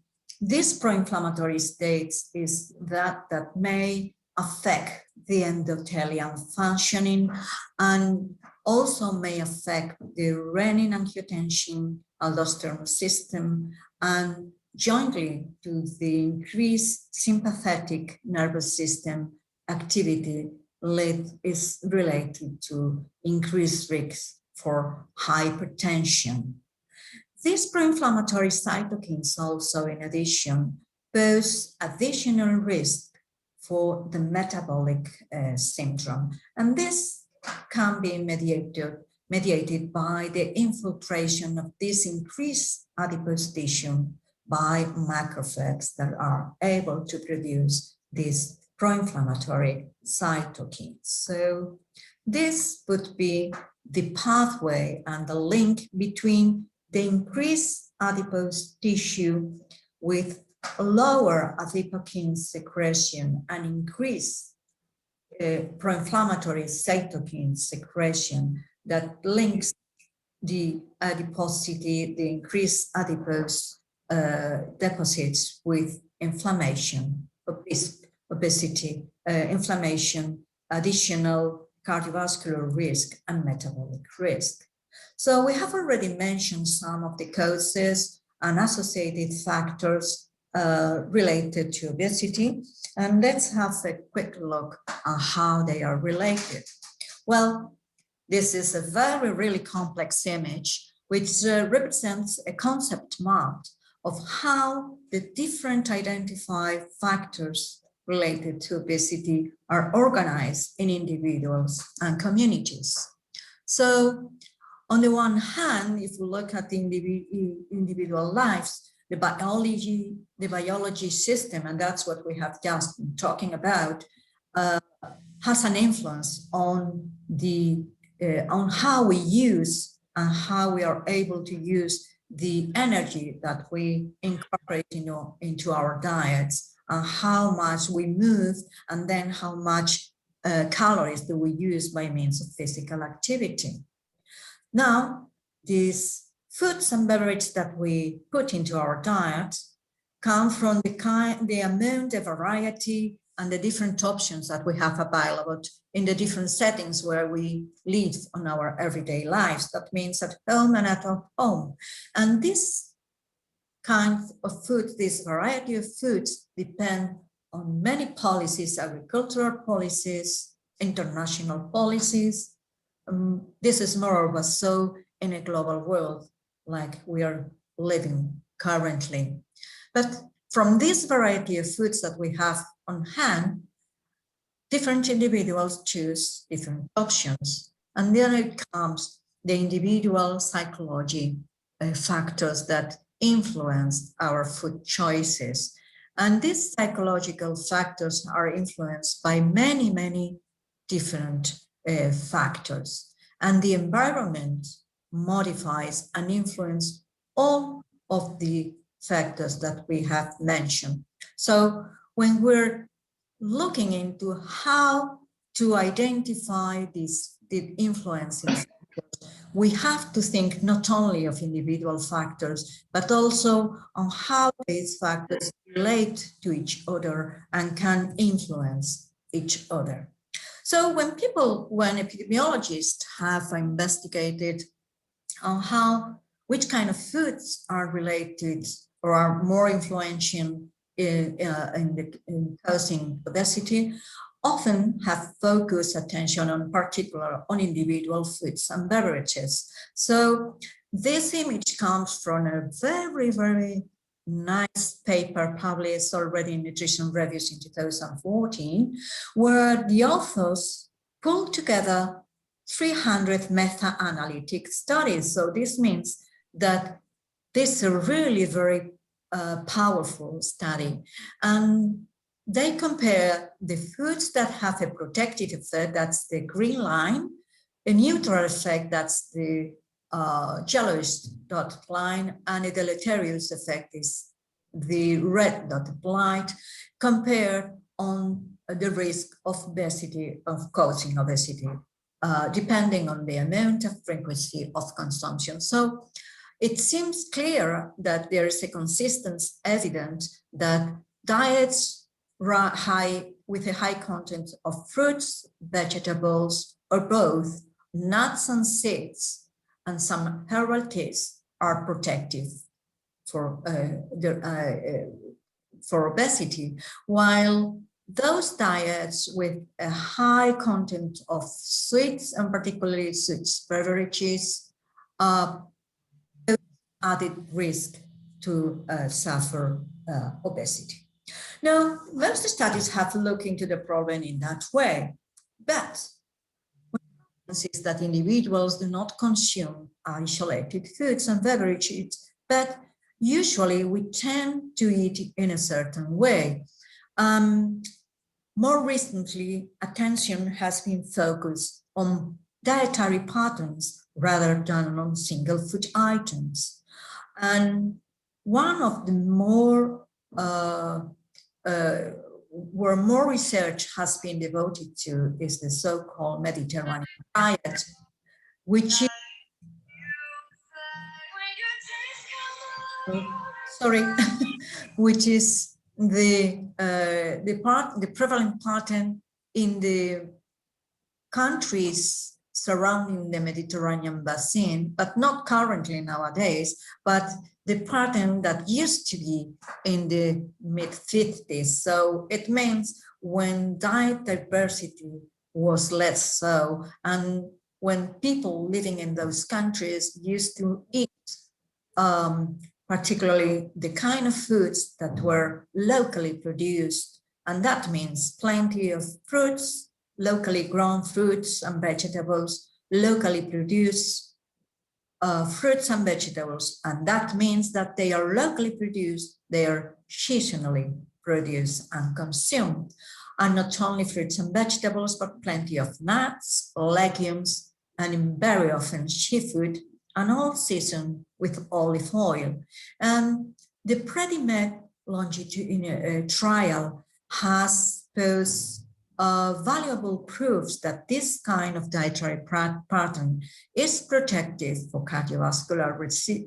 this pro-inflammatory states is that may affect the endothelial functioning and also may affect the renin-angiotensin aldosterone system, and jointly to the increased sympathetic nervous system activity is related to increased risk for hypertension. These pro-inflammatory cytokines also, in addition, pose additional risk for the metabolic syndrome, and this can be mediated by the infiltration of this increased adipose tissue by macrophages that are able to produce these pro-inflammatory cytokines. So this would be the pathway and the link between the increased adipose tissue with lower adipokine secretion and increased pro-inflammatory cytokine secretion that links the adiposity, the increased adipose deposits with inflammation, obesity, inflammation, additional cardiovascular risk and metabolic risk. So we have already mentioned some of the causes and associated factors related to obesity, and let's have a quick look at how they are related. Well, this is a really complex image which represents a concept map of how the different identified factors related to obesity are organized in individuals and communities. So on the one hand, if we look at the individual lives, the biology system, and that's what we have just been talking about, has an influence on how we use and how we are able to use the energy that we incorporate into our diets, and how much we move, and then how much calories that we use by means of physical activity. Now, these foods and beverages that we put into our diet come from the amount, the variety, and the different options that we have available in the different settings where we live on our everyday lives. That means at home and at home. And this kind of food, this variety of foods, depend on many policies, agricultural policies, international policies. This is more or less so in a global world like we are living currently. But from this variety of foods that we have on hand, different individuals choose different options. And then it comes the individual psychology factors that influence our food choices. And these psychological factors are influenced by many, many different factors. And the environment modifies and influences all of the factors that we have mentioned. So when we're looking into how to identify the influencing factors, we have to think not only of individual factors, but also on how these factors relate to each other and can influence each other. So when epidemiologists have investigated on which kind of foods are related or are more influential in causing obesity, often have focused attention on particular on individual foods and beverages. So this image comes from a very, very nice paper published already in Nutrition Reviews in 2014, where the authors pulled together 300 meta-analytic studies. So this means that this is a really very powerful study. And they compare the foods that have a protective effect, that's the green line, a neutral effect, that's the yellowish dotted line, and a deleterious effect is the red dotted line, compared on the risk of obesity, of causing obesity, depending on the amount of frequency of consumption. So it seems clear that there is a consistent evidence that diets with a high content of fruits, vegetables, or both, nuts and seeds, and some herbal teas are protective for obesity, while those diets with a high content of sweets, and particularly sweet beverages, added risk to suffer obesity. Now, most studies have looked into the problem in that way, but what happens is that individuals do not consume isolated foods and beverages, but usually we tend to eat in a certain way. More recently, attention has been focused on dietary patterns rather than on single food items. And one of the where more research has been devoted to is the so-called Mediterranean diet, which is, which is the prevalent pattern in the countries surrounding the Mediterranean basin, but not currently nowadays, but the pattern that used to be in the mid-50s. So it means when diet diversity was less so, and when people living in those countries used to eat particularly the kind of foods that were locally produced, and that means plenty of fruits, locally grown fruits and vegetables, locally produced fruits and vegetables, and that means that they are locally produced, they are seasonally produced and consumed, and not only fruits and vegetables, but plenty of nuts, legumes, and very often seafood, and all seasoned with olive oil. And the Predimed longitudinal trial has posed valuable proofs that this kind of dietary pattern is protective for cardiovascular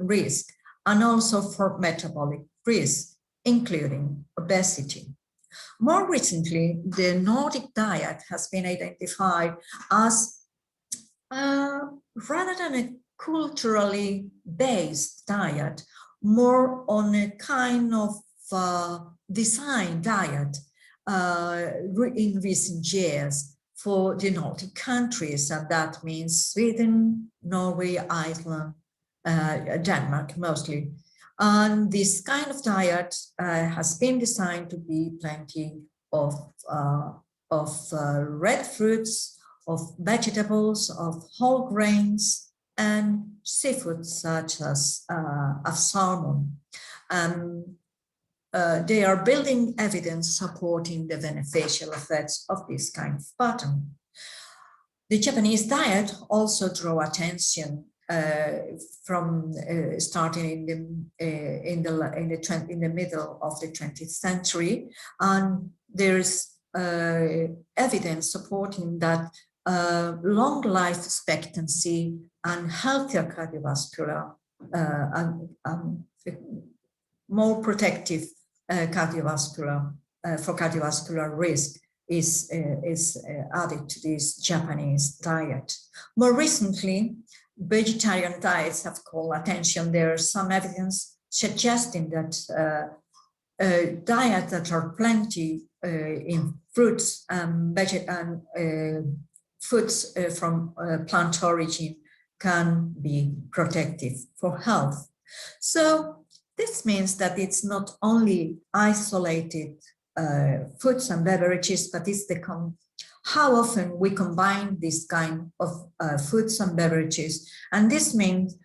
risk and also for metabolic risk, including obesity. More recently, the Nordic diet has been identified as rather than a culturally based diet, more on a kind of design diet in recent years for the Nordic countries, and that means Sweden, Norway, Iceland, Denmark mostly. And this kind of diet has been designed to be plenty of red fruits, of vegetables, of whole grains, and seafood such as salmon. They are building evidence supporting the beneficial effects of this kind of pattern. The Japanese diet also drew attention from starting in the middle of the 20th century, and there's evidence supporting that long life expectancy and healthier cardiovascular and more protective cardiovascular for cardiovascular risk is added to this Japanese diet. More recently, vegetarian diets have called attention. There's some evidence suggesting that diets that are plenty in fruits and foods from plant origin can be protective for health. So this means that it's not only isolated foods and beverages, but it's how often we combine this kind of foods and beverages. And this means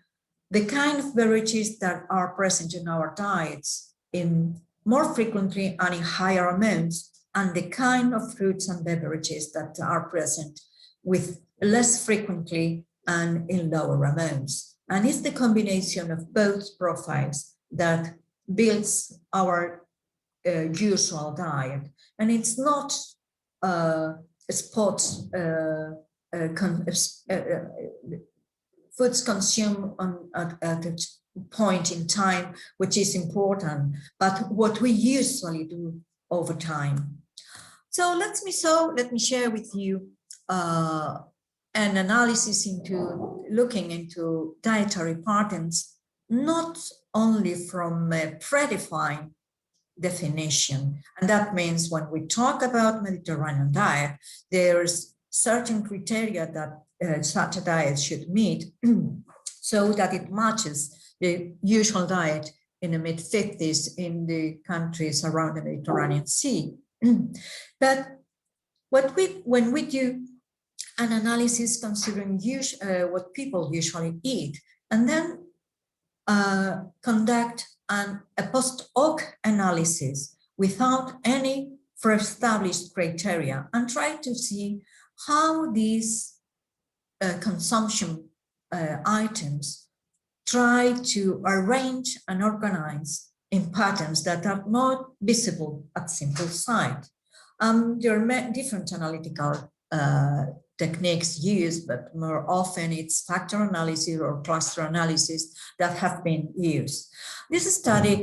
the kind of beverages that are present in our diets in more frequently and in higher amounts, and the kind of fruits and beverages that are present with less frequently and in lower amounts. And it's the combination of both profiles that builds our usual diet. And it's not foods consumed at a point in time, which is important, but what we usually do over time. So let me share with you an analysis into looking into dietary patterns, not only from a predefined definition. And that means when we talk about Mediterranean diet, there's certain criteria that such a diet should meet so that it matches the usual diet in the mid-50s in the countries around the Mediterranean Sea. But when we do an analysis considering what people usually eat, and then conduct a post hoc analysis without any pre-established criteria and try to see how these consumption items try to arrange and organize in patterns that are not visible at simple sight. There are different analytical techniques used, but more often it's factor analysis or cluster analysis that have been used. This data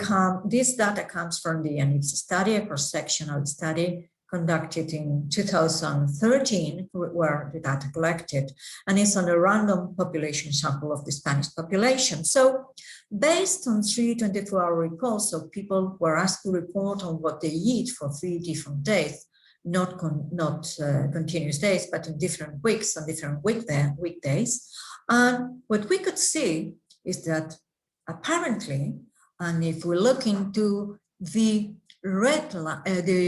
comes from and it's a study, a cross-sectional study conducted in 2013, where the data collected, and it's on a random population sample of the Spanish population. So based on 3 24-hour reports, so people were asked to report on what they eat for 3 different days, not continuous days, but in different weeks and different weekdays. And what we could see is that apparently, and if we look into the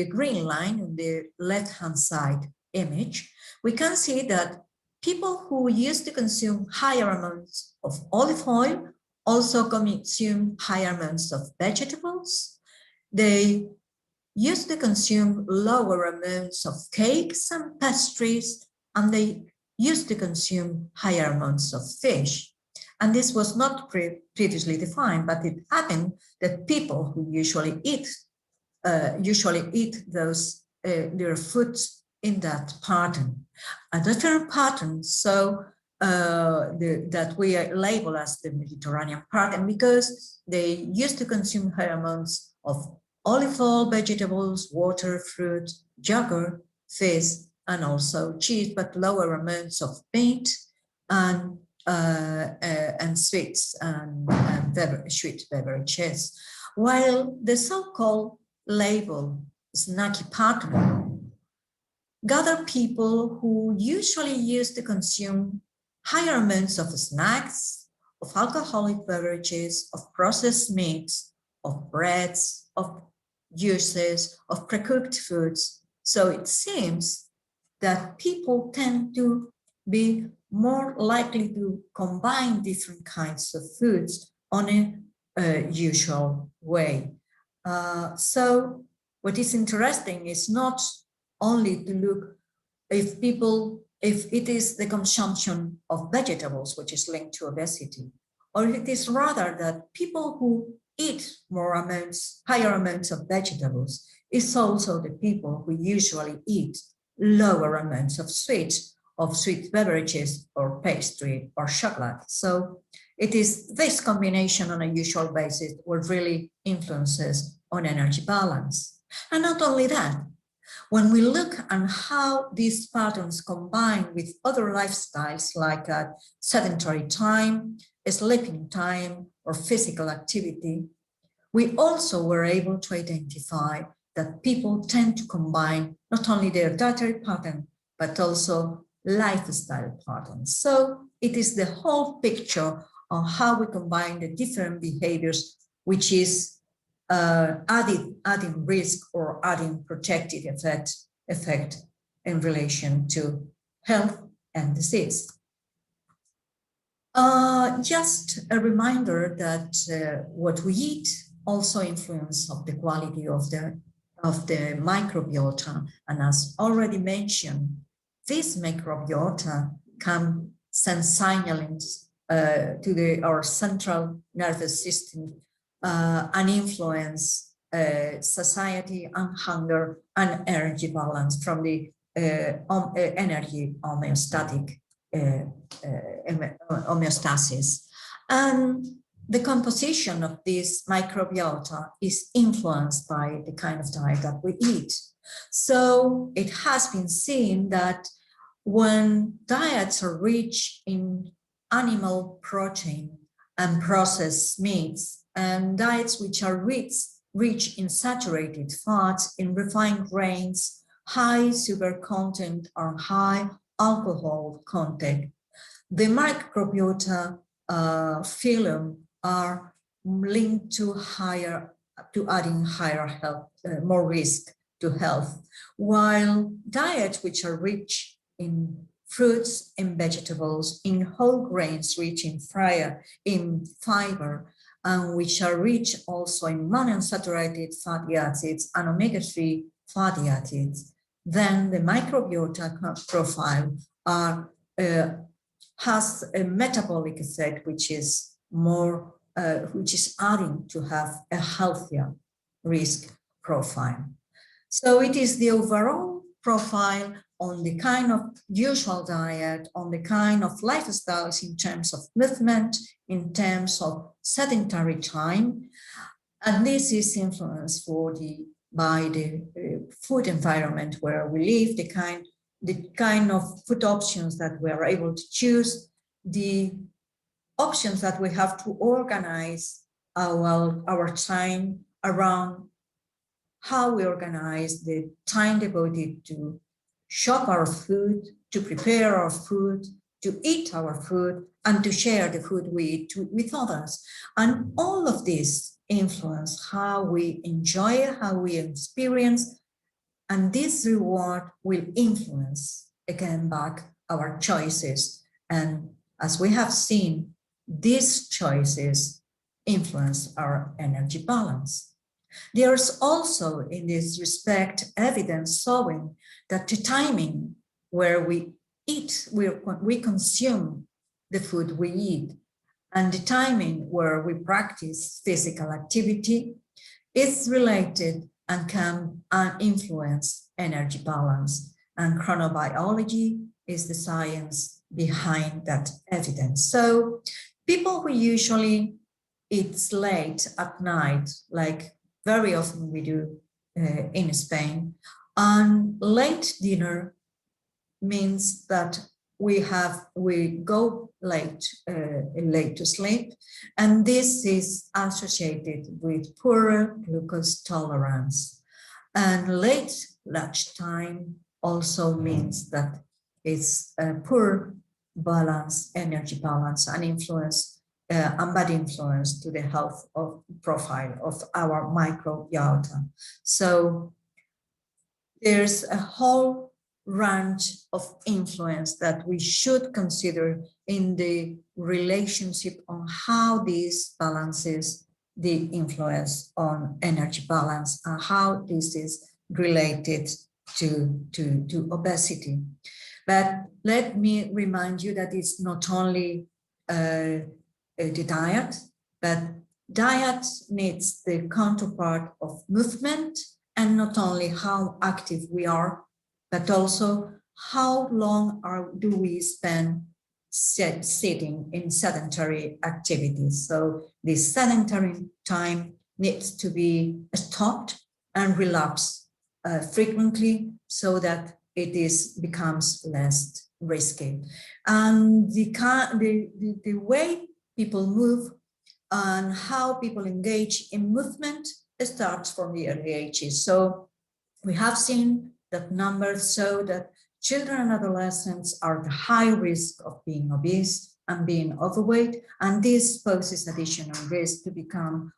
green line on the left-hand side image, we can see that people who used to consume higher amounts of olive oil also consume higher amounts of vegetables. They used to consume lower amounts of cakes and pastries, and they used to consume higher amounts of fish. And this was not previously defined, but it happened that people who usually eat those their foods in that pattern. A different pattern, so that we label as the Mediterranean pattern, because they used to consume high amounts of olive oil, vegetables, water, fruit, yogurt, fish, and also cheese, but lower amounts of meat and sweets and sweet beverages. While the so-called label snacky pattern gather people who usually used to consume higher amounts of snacks, of alcoholic beverages, of processed meats, of breads, of juices, of pre-cooked foods. So it seems that people tend to be more likely to combine different kinds of foods on a usual way. So what is interesting is not only to look if it is the consumption of vegetables which is linked to obesity, or it is rather that people who eat higher amounts of vegetables is also the people who usually eat lower amounts of sweet beverages or pastry or chocolate. So it is this combination on a usual basis what really influences on energy balance. And not only that, when we look at how these patterns combine with other lifestyles like sedentary time, sleeping time, or physical activity, we also were able to identify that people tend to combine not only their dietary pattern, but also lifestyle patterns. So it is the whole picture on how we combine the different behaviors, which is adding risk or adding protective effect in relation to health and disease. Just a reminder that what we eat also influences of the quality of the microbiota, and as already mentioned, this microbiota can send signalings to our central nervous system and influence satiety and hunger and energy balance from the energy homeostatic homeostasis. And the composition of this microbiota is influenced by the kind of diet that we eat. So it has been seen that when diets are rich in animal protein and processed meats, and diets which are rich in saturated fats, in refined grains, high sugar content or high alcohol content, the microbiota phylum are linked to adding higher health, more risk to health, while diets which are rich in fruits and vegetables, in whole grains rich in fiber, and which are rich also in monounsaturated fatty acids and omega-3 fatty acids, then the microbiota profile has a metabolic effect which is adding to have a healthier risk profile. So it is the overall profile on the kind of usual diet, on the kind of lifestyles in terms of movement, in terms of sedentary time, and this is influenced by the food environment where we live, the kind of food options that we are able to choose, the options that we have to organize our time around how we organize the time devoted to shop our food, to prepare our food, to eat our food, and to share the food we eat with others. And all of this influence how we enjoy, how we experience, and this reward will influence, again, back our choices. And as we have seen, these choices influence our energy balance. There's also, in this respect, evidence showing that the timing where we eat, we consume the food we eat, and the timing where we practice physical activity is related and can influence energy balance. and chronobiology is the science behind that evidence. So people who usually eat late at night, like very often we do in Spain, and late dinner means that we go late to sleep, and this is associated with poorer glucose tolerance. And late lunchtime also means that it's a poor balance, energy balance, and influence, and bad influence to the health of profile of our microbiota. So there's a whole range of influence that we should consider in the relationship on how this balances the influence on energy balance and how this is related to obesity. But let me remind you that it's not only the diet, but diet needs the counterpart of movement, and not only how active we are, but also how long do we spend sitting in sedentary activities. So this sedentary time needs to be stopped and relapsed frequently so that it becomes less risky. And the way people move and how people engage in movement starts from the early ages. So we have seen that numbers show that children and adolescents are at high risk of being obese and being overweight, and this poses additional risk to become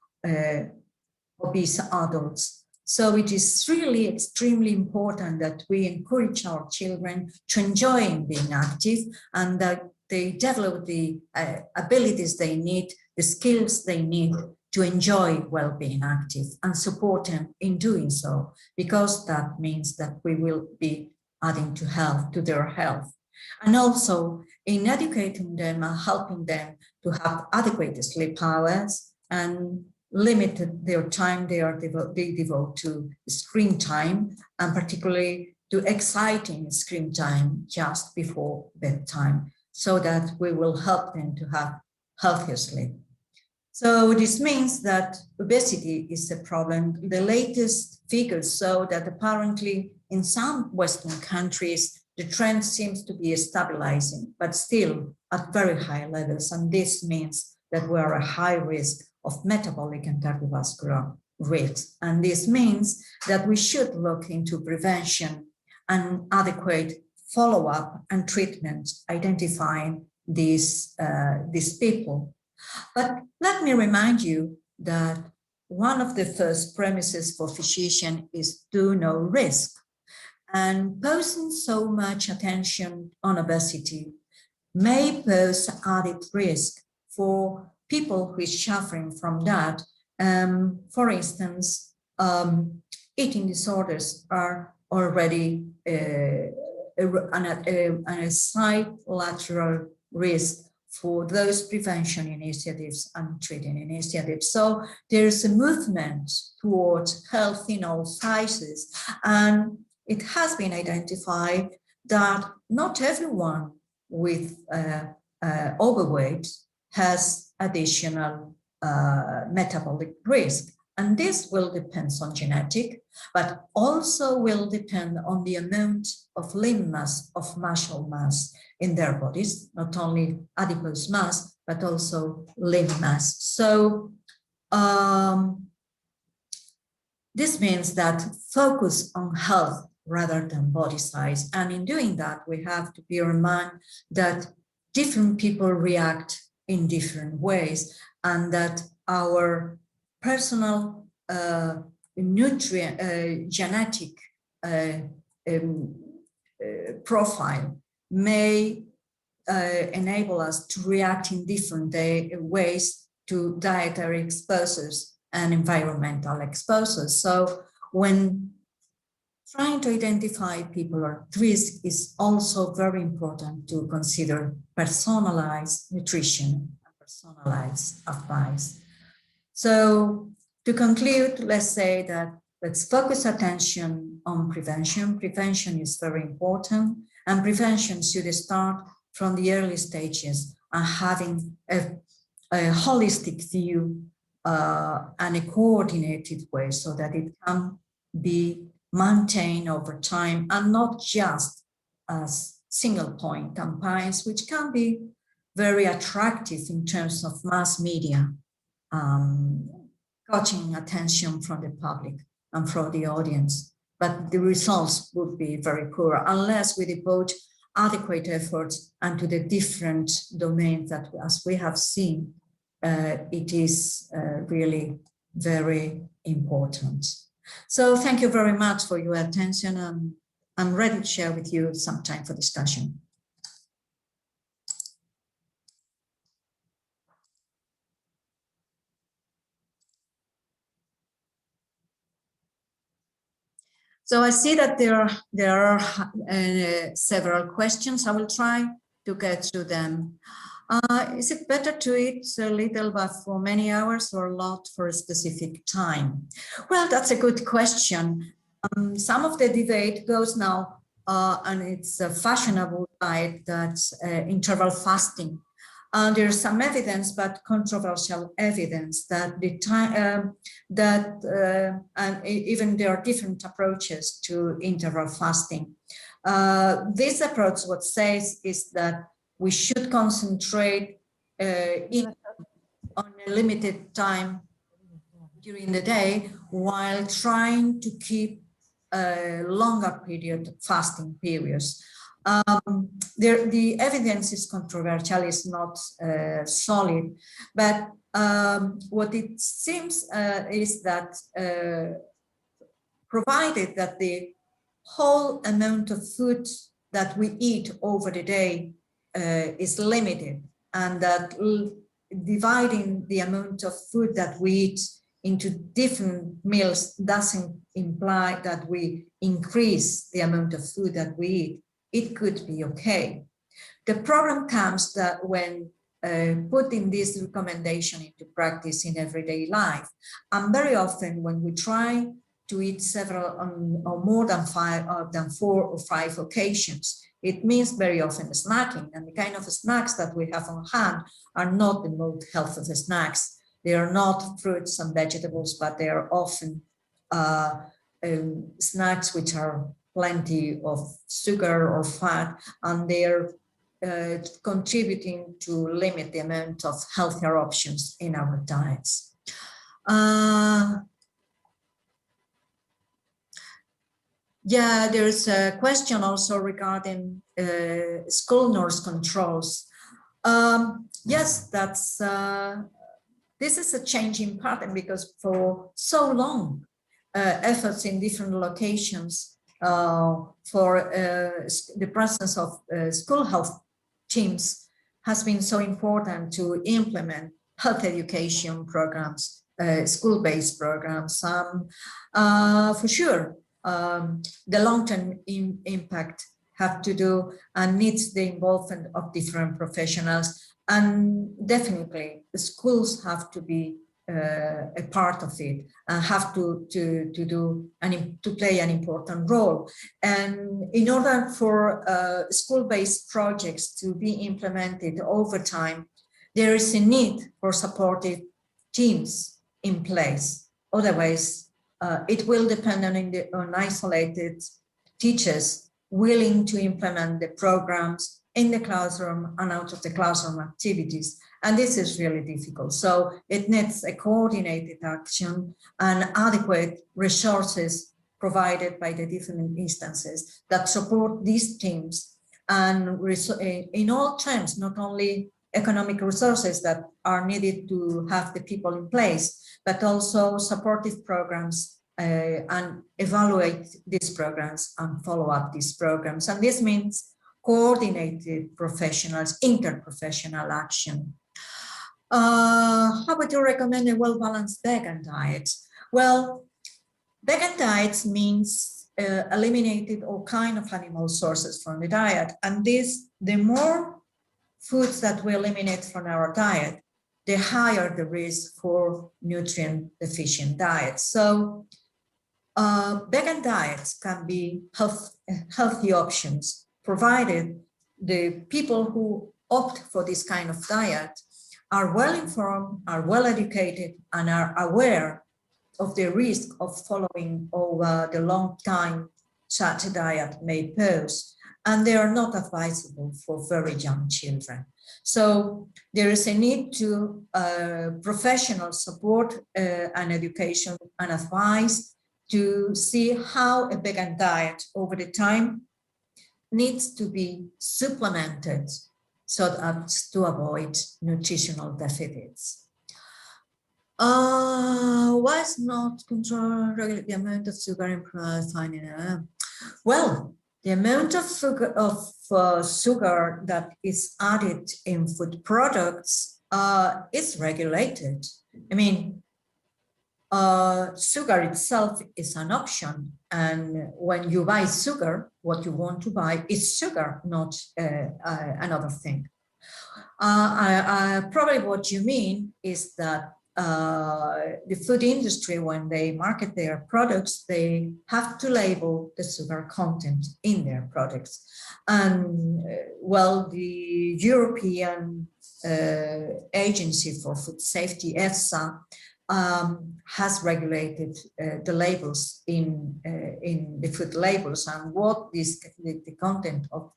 obese adults. So it is really extremely important that we encourage our children to enjoy being active and that they develop the abilities they need, the skills they need to enjoy well-being active, and support them in doing so, because that means that we will be adding to their health. And also in educating them and helping them to have adequate sleep hours and limit their time they devote to screen time, and particularly to exciting screen time just before bedtime, so that we will help them to have healthier sleep. So this means that obesity is a problem. The latest figures show that apparently in some Western countries, the trend seems to be stabilizing, but still at very high levels. And this means that we are at high risk of metabolic and cardiovascular risks. And this means that we should look into prevention and adequate follow-up and treatment, identifying these people. But let me remind you that one of the first premises for physician is do no risk. And posing so much attention on obesity may pose added risk for people who is suffering from that. For instance, eating disorders are already a side lateral risk for those prevention initiatives and treating initiatives. So there's a movement towards health in all sizes, and it has been identified that not everyone with overweight has additional metabolic risk. And this will depend on genetic, but also will depend on the amount of lean mass, of muscle mass in their bodies, not only adipose mass, but also lean mass. So this means that focus on health rather than body size. And in doing that, we have to bear in mind that different people react in different ways, and that our personal genetic profile may enable us to react in different ways to dietary exposures and environmental exposures. So when trying to identify people at risk, is also very important to consider personalized nutrition and personalized advice. So to conclude, let's say that let's focus attention on prevention. Prevention is very important, and prevention should start from the early stages and having a holistic view and a coordinated way so that it can be maintained over time and not just as single point campaigns, which can be very attractive in terms of mass media, catching attention from the public and from the audience. But the results would be very poor unless we devote adequate efforts into the different domains that, as we have seen, it is really very important. So thank you very much for your attention, and I'm ready to share with you some time for discussion. So I see that there are several questions. I will try to get through them. Is it better to eat a little but for many hours or a lot for a specific time? Well, that's a good question. Some of the debate goes now, and it's a fashionable diet, that's interval fasting. There's some evidence, but controversial evidence, that the time and even there are different approaches to interval fasting. This approach, what says is that we should concentrate on a limited time during the day while trying to keep a longer period fasting periods. The evidence is controversial, it's not solid, but what it seems is that provided that the whole amount of food that we eat over the day is limited, and that dividing the amount of food that we eat into different meals doesn't imply that we increase the amount of food that we eat, it could be okay. The problem comes that when putting this recommendation into practice in everyday life, and very often when we try to eat several or more than 4 or 5 occasions, it means very often snacking, and the kind of snacks that we have on hand are not the most healthy snacks. They are not fruits and vegetables, but they are often snacks which are plenty of sugar or fat, and they're contributing to limit the amount of healthier options in our diets. Yeah, there's a question also regarding school nurse controls. Yes, that's this is a changing pattern, because for so long, efforts in different locations for the presence of school health teams has been so important to implement health education programs, school-based programs. For sure, the long-term impact have to do and needs the involvement of different professionals, and definitely the schools have to be a part of it and have to play an important role. And in order for school-based projects to be implemented over time, there is a need for supportive teams in place. Otherwise, it will depend on isolated teachers willing to implement the programs in the classroom and out of the classroom activities. And this is really difficult. So it needs a coordinated action and adequate resources provided by the different instances that support these teams, and in all terms, not only economic resources that are needed to have the people in place, but also supportive programs and evaluate these programs and follow up these programs. And this means coordinated professionals, interprofessional action. How would you recommend a well-balanced vegan diet? Well, vegan diets means eliminated all kind of animal sources from the diet. And the more foods that we eliminate from our diet, the higher the risk for nutrient deficient diets. So vegan diets can be healthy options, provided the people who opt for this kind of diet are well informed, are well educated, and are aware of the risk of following over the long time such a diet may pose, and they are not advisable for very young children. So there is a need to professional support and education and advice to see how a vegan diet over the time needs to be supplemented so as to avoid nutritional deficits. Why is not control regulate the amount of sugar in finding? Well, the amount of sugar that is added in food products is regulated. I mean, sugar itself is an option, and when you buy sugar, what you want to buy is sugar, not another thing. Probably what you mean is that the food industry, when they market their products, they have to label the sugar content in their products. And well, the European Agency for Food Safety, EFSA, has regulated the labels in the food labels and what is the content of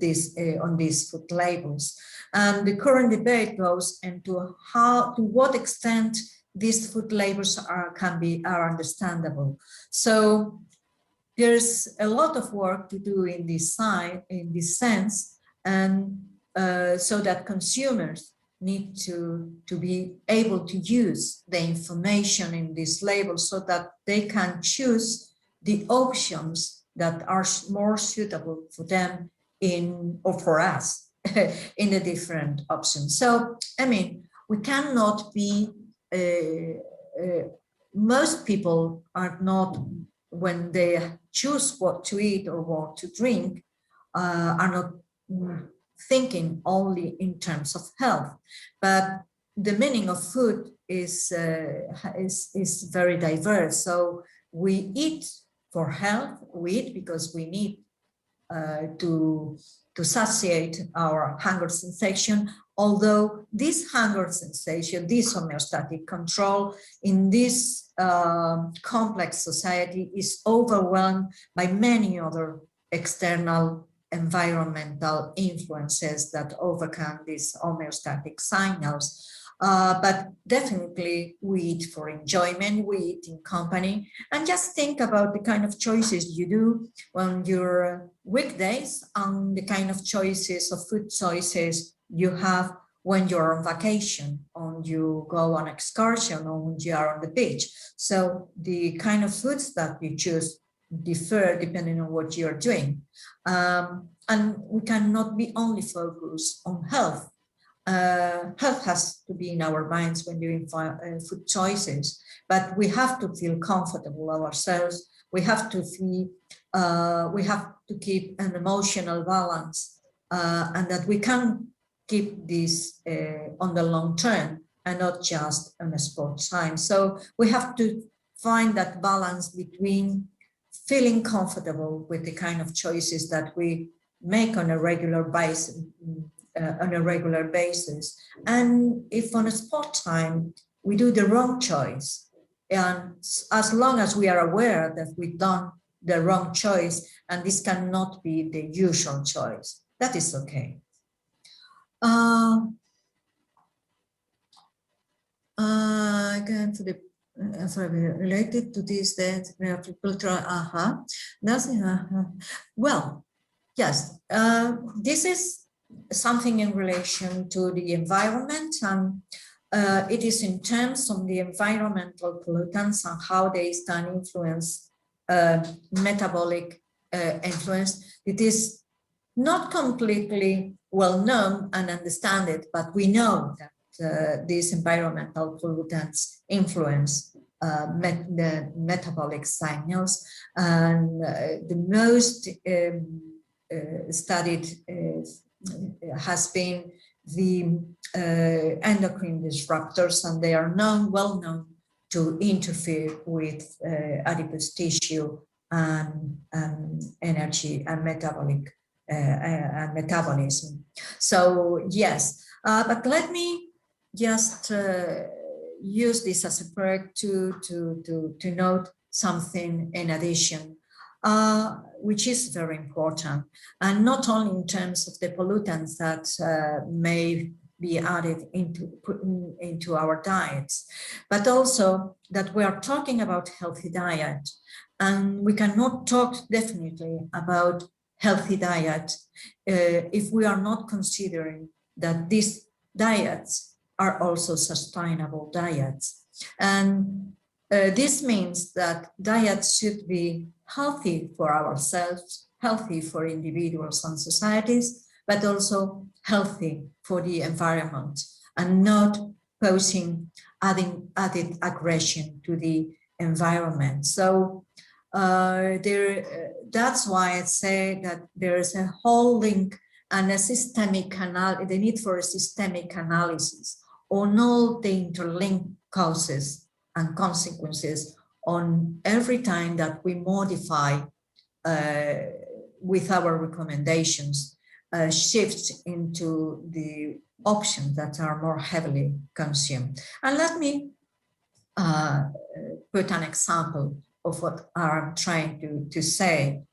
this on these food labels. And the current debate goes into to what extent these food labels are understandable. So there's a lot of work to do in this sense, and so that consumers need to be able to use the information in this label so that they can choose the options that are more suitable for them or for us in the different options. So, I mean, we cannot be, most people are not, when they choose what to eat or what to drink, are not thinking only in terms of health, but the meaning of food is very diverse. So we eat for health, we eat because we need to satiate our hunger sensation, although this hunger sensation, this homeostatic control in this complex society is overwhelmed by many other external environmental influences that overcome these homeostatic signals. But definitely we eat for enjoyment, we eat in company, and just think about the kind of choices you do on your weekdays and the kind of choices of food choices you have when you're on vacation, or you go on excursion, or when you are on the beach. So the kind of foods that you choose differ depending on what you're doing. And we cannot be only focused on health. Health has to be in our minds when doing food choices, but we have to feel comfortable ourselves. We have to feel, we have to keep an emotional balance, and that we can keep this on the long term and not just on a sport time. So we have to find that balance between feeling comfortable with the kind of choices that we make on a regular basis, and if on a sport time we do the wrong choice, and as long as we are aware that we've done the wrong choice, and this cannot be the usual choice, that is okay. Again, to the related to this, the cultural, well, yes, this is something in relation to the environment, and it is in terms of the environmental pollutants and how they can influence metabolic influence. It is not completely well known and understand it, but we know that these environmental pollutants influence the metabolic signals, and the most studied has been the endocrine disruptors, and they are well known to interfere with adipose tissue and energy and metabolic and metabolism. So yes, but let me just use this as a break to note something in addition, which is very important, and not only in terms of the pollutants that may be added into our diets, but also that we are talking about healthy diet, and we cannot talk definitely about healthy diet if we are not considering that these diets are also sustainable diets. And this means that diets should be healthy for ourselves, healthy for individuals and societies, but also healthy for the environment and not posing added aggression to the environment. So that's why I say that there is a whole link and a systemic the need for a systemic analysis on all the interlinked causes and consequences on every time that we modify with our recommendations shifts into the options that are more heavily consumed. And let me put an example of what I'm trying to say.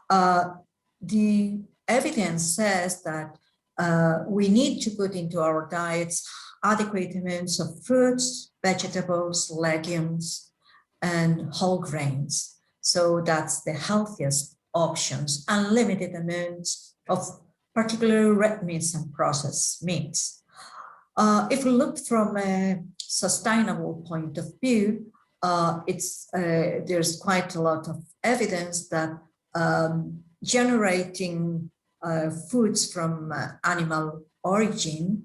The evidence says that we need to put into our diets adequate amounts of fruits, vegetables, legumes, and whole grains. So that's the healthiest options, and limited amounts of particularly red meats and processed meats. If we look from a sustainable point of view, there's quite a lot of evidence that generating foods from animal origin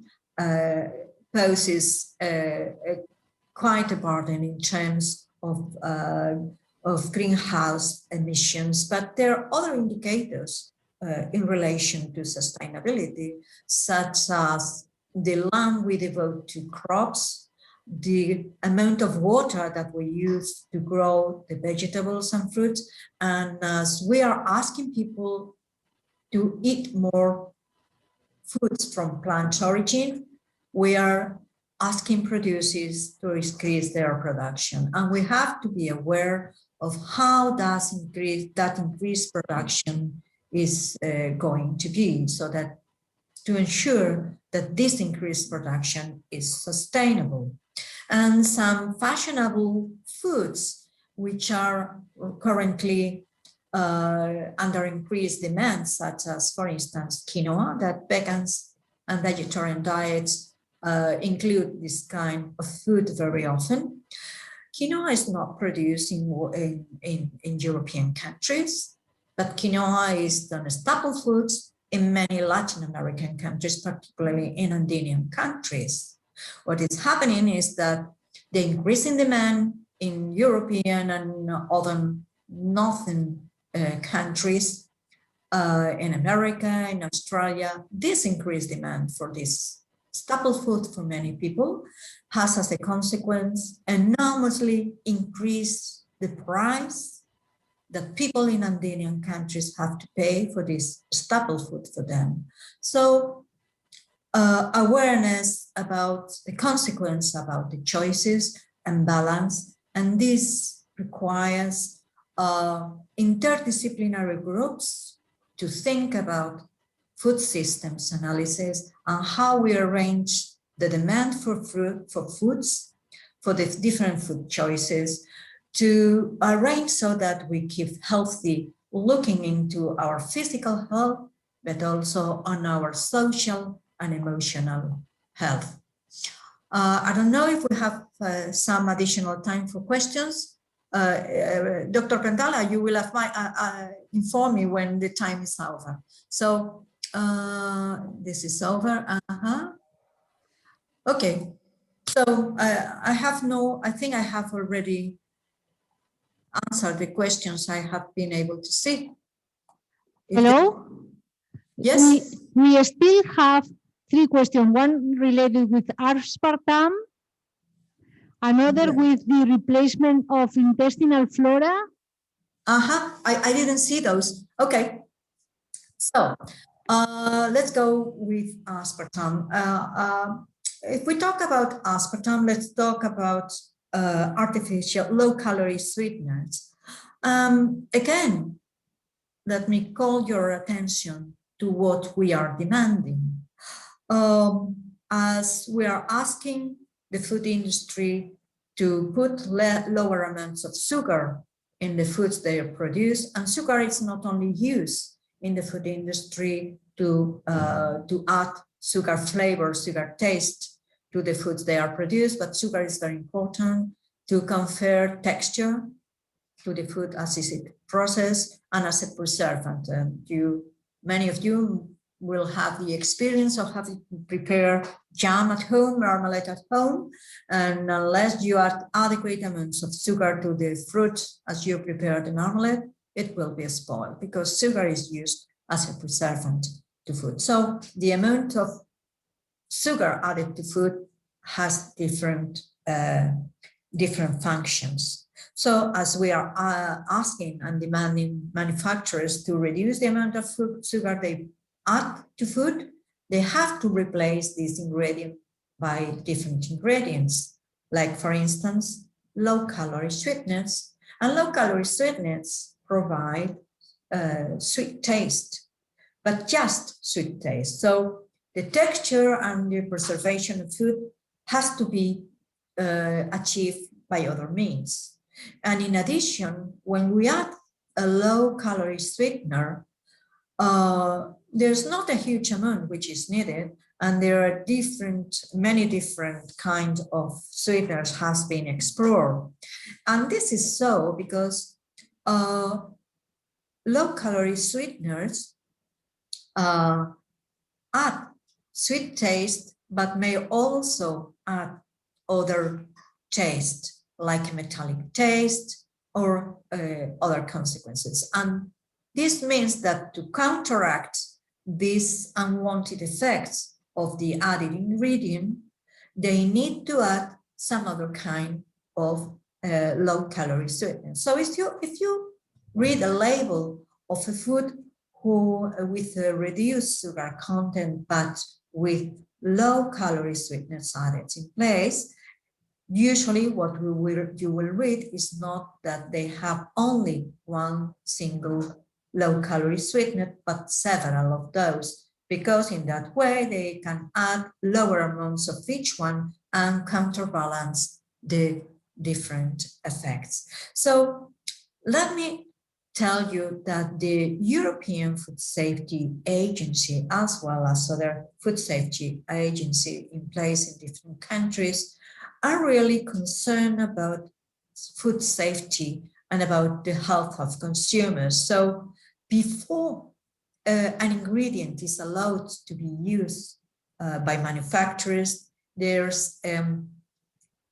poses quite a burden in terms of greenhouse emissions, but there are other indicators in relation to sustainability, such as the land we devote to crops, the amount of water that we use to grow the vegetables and fruits. And as we are asking people to eat more foods from plant origin, we are asking producers to increase their production. And we have to be aware of how that increased production is going to be, so that to ensure that this increased production is sustainable. And some fashionable foods which are currently under increased demand, such as, for instance, quinoa, that vegans and vegetarian diets include this kind of food very often. Quinoa is not produced in European countries, but quinoa is the staple foods in many Latin American countries, particularly in Andean countries. What is happening is that the increasing demand in European and other northern countries, in America, in Australia, this increased demand for this staple food for many people has as a consequence enormously increased the price that people in Andean countries have to pay for this staple food for them. So awareness about the consequence, about the choices and balance, and this requires interdisciplinary groups to think about food systems analysis and how we arrange the demand for foods, for the different food choices, to arrange so that we keep healthy, looking into our physical health, but also on our social and emotional health. I don't know if we have some additional time for questions. Dr. Pendala, you will have inform me when the time is over. So this is over. Okay. So I think I have already answered the questions I have been able to see. Hello? Yes. We still have 3 questions. One related with aspartame, Another Yeah. with the replacement of intestinal flora. I didn't see those. Okay. So let's go with aspartame. If we talk about aspartame, let's talk about artificial low-calorie sweeteners. Again, let me call your attention to what we are demanding. As we are asking the food industry to put lower amounts of sugar in the foods they produce, and sugar is not only used in the food industry to add sugar flavor, sugar taste to the foods they are produced, but sugar is very important to confer texture to the food as is it processed and as a preservant. And many of you will have the experience of having to prepare jam at home, marmalade at home, and unless you add adequate amounts of sugar to the fruit as you prepare the marmalade, it will be spoiled because sugar is used as a preservant to food. So the amount of sugar added to food has different functions. So as we are asking and demanding manufacturers to reduce the amount of sugar they add to food, they have to replace this ingredient by different ingredients, like for instance, low-calorie sweeteners. And low-calorie sweeteners provide sweet taste, but just sweet taste. So the texture and the preservation of food has to be achieved by other means. And in addition, when we add a low-calorie sweetener, there's not a huge amount which is needed, and there are many different kinds of sweeteners has been explored. And this is so because low-calorie sweeteners add sweet taste, but may also add other taste, like metallic taste or other consequences. And this means that to counteract these unwanted effects of the added ingredient, they need to add some other kind of low-calorie sweetener. So if you read a label of a food with a reduced sugar content, but with low-calorie sweeteners added in place, usually what you will read is not that they have only one single low-calorie sweetener, but several of those, because in that way they can add lower amounts of each one and counterbalance the different effects. So let me tell you that the European Food Safety Agency, as well as other food safety agencies in place in different countries, are really concerned about food safety and about the health of consumers. So before an ingredient is allowed to be used by manufacturers, there's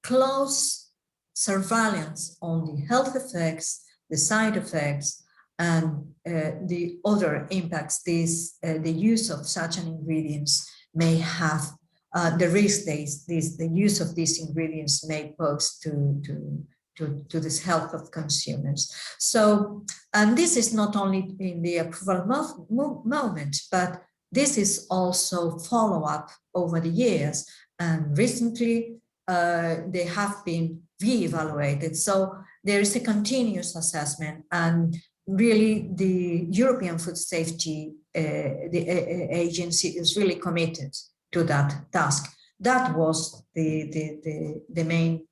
close surveillance on the health effects, the side effects, and the other impacts the use of such an ingredients may have, the risk the use of these ingredients may pose to this health of consumers. So, and this is not only in the approval moment, but this is also follow-up over the years. And recently, they have been re-evaluated. So there is a continuous assessment, and really the European Food Safety Agency is really committed to that task. That was the main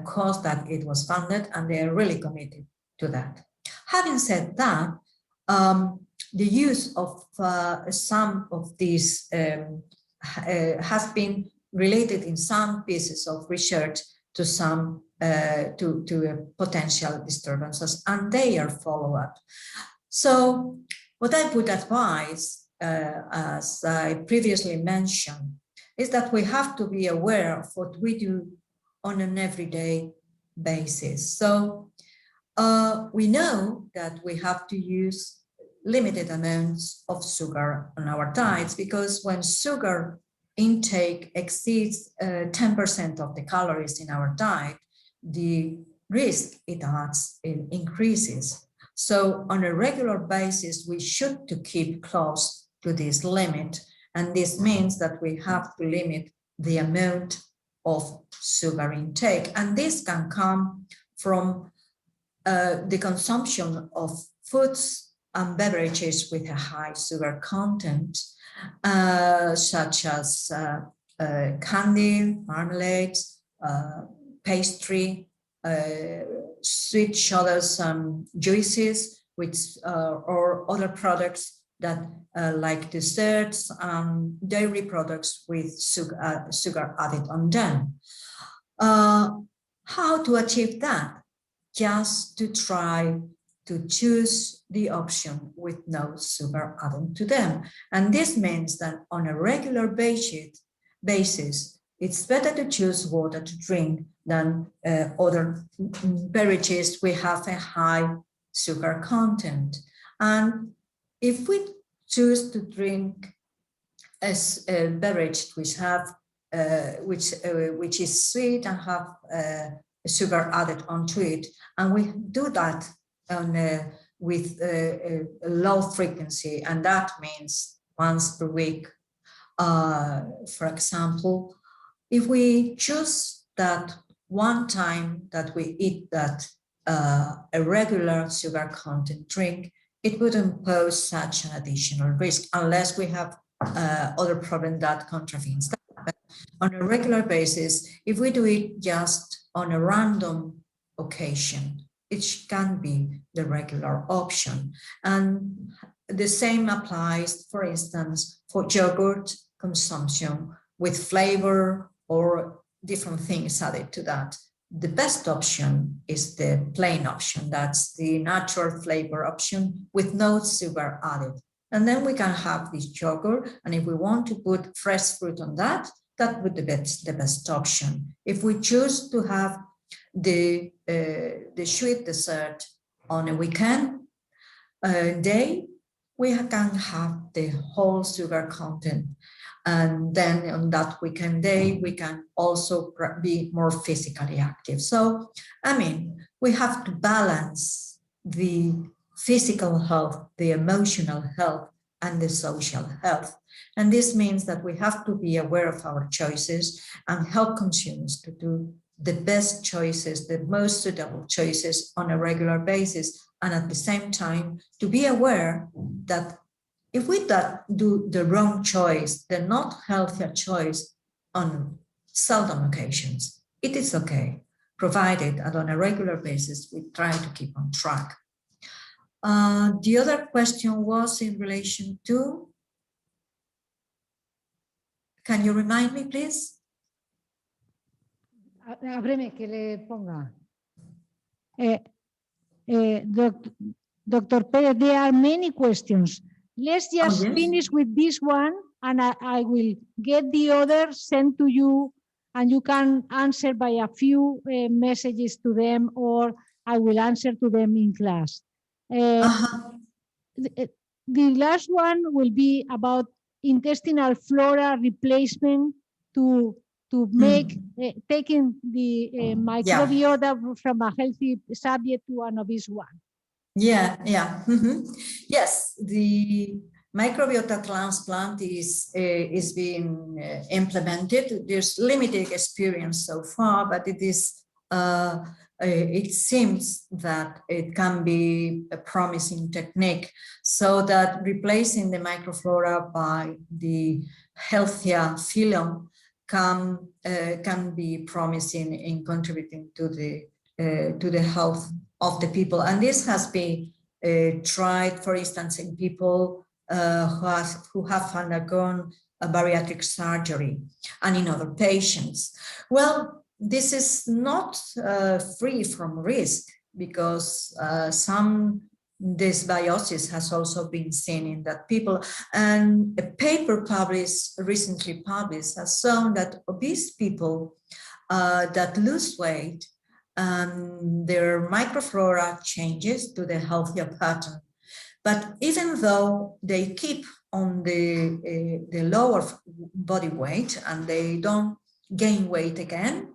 cause that it was funded, and they are really committed to that. Having said that, the use of some of these has been related in some pieces of research to some to potential disturbances, and they are follow-up. So what I would advise, as I previously mentioned, is that we have to be aware of what we do on an everyday basis. So we know that we have to use limited amounts of sugar on our diets, because when sugar intake exceeds 10% of the calories in our diet, the risk it adds increases. So on a regular basis, we should to keep close to this limit. And this means that we have to limit the amount of sugar intake. And this can come from the consumption of foods and beverages with a high sugar content, such as candy, marmalades, pastry, sweet sodas and juices, which or other products that like desserts and dairy products with sugar added on them. How to achieve that? Just to try to choose the option with no sugar added to them. And this means that on a regular basis, it's better to choose water to drink than other beverages we have a high sugar content. And if we choose to drink a beverage which is sweet and have sugar added onto it, and we do that with a low frequency, and that means once per week, for example, if we choose that one time that we eat that a regular sugar content drink, it wouldn't pose such an additional risk unless we have other problem that contravenes that. But on a regular basis, if we do it just on a random occasion, it can be the regular option. And the same applies, for instance, for yogurt consumption with flavor or different things added to that. The best option is the plain option. That's the natural flavor option with no sugar added. And then we can have this yogurt. And if we want to put fresh fruit on that, that would be the best option. If we choose to have the sweet dessert on a weekend day, we can have the whole sugar content. And then on that weekend day, we can also be more physically active. So, I mean, we have to balance the physical health, the emotional health, and the social health. And this means that we have to be aware of our choices and help consumers to do the best choices, the most suitable choices on a regular basis. And at the same time, to be aware that if we do the wrong choice, the not healthier choice on seldom occasions, it is okay, provided that on a regular basis, we try to keep on track. The other question was in relation to, can you remind me, please? Ábreme que le ponga. Dr. Pérez, there are many questions. Let's just finish with this one, and I will get the other sent to you, and you can answer by a few messages to them, or I will answer to them in class. The last one will be about intestinal flora replacement to make taking the microbiota from a healthy subject to an obese one. Yes, the microbiota transplant is being implemented. There's limited experience so far, but it is it seems that it can be a promising technique, so that replacing the microflora by the healthier phylum can be promising in contributing to the health of the people. And this has been tried, for instance, in people who have undergone a bariatric surgery and in other patients. Well, this is not free from risk, because some dysbiosis has also been seen in that people. And a paper recently published has shown that obese people that lose weight, their microflora changes to the healthier pattern. But even though they keep on the lower body weight and they don't gain weight again,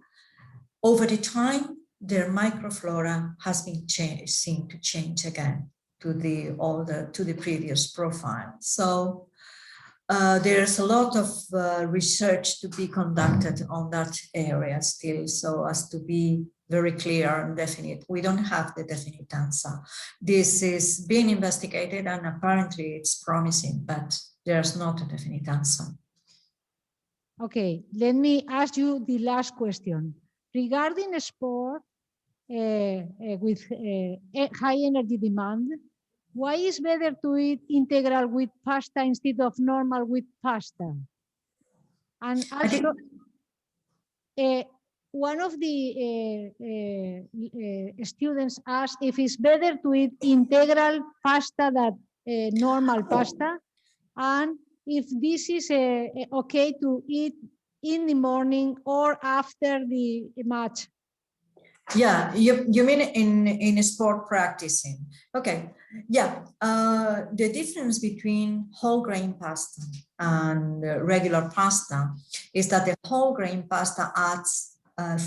over the time, their microflora has been seen to change again to the previous profile. So there's a lot of research to be conducted on that area still, so as to be very clear and definite. We don't have the definite answer. This is being investigated and apparently it's promising, but there's not a definite answer. Okay, let me ask you the last question. Regarding sport with high energy demand, why is better to eat integral wheat pasta instead of normal wheat pasta? And also, one of the students asked if it's better to eat integral pasta than normal pasta, and if this is okay to eat in the morning or after the match. Yeah, you mean in sport practicing? Okay, yeah. The difference between whole grain pasta and regular pasta is that the whole grain pasta adds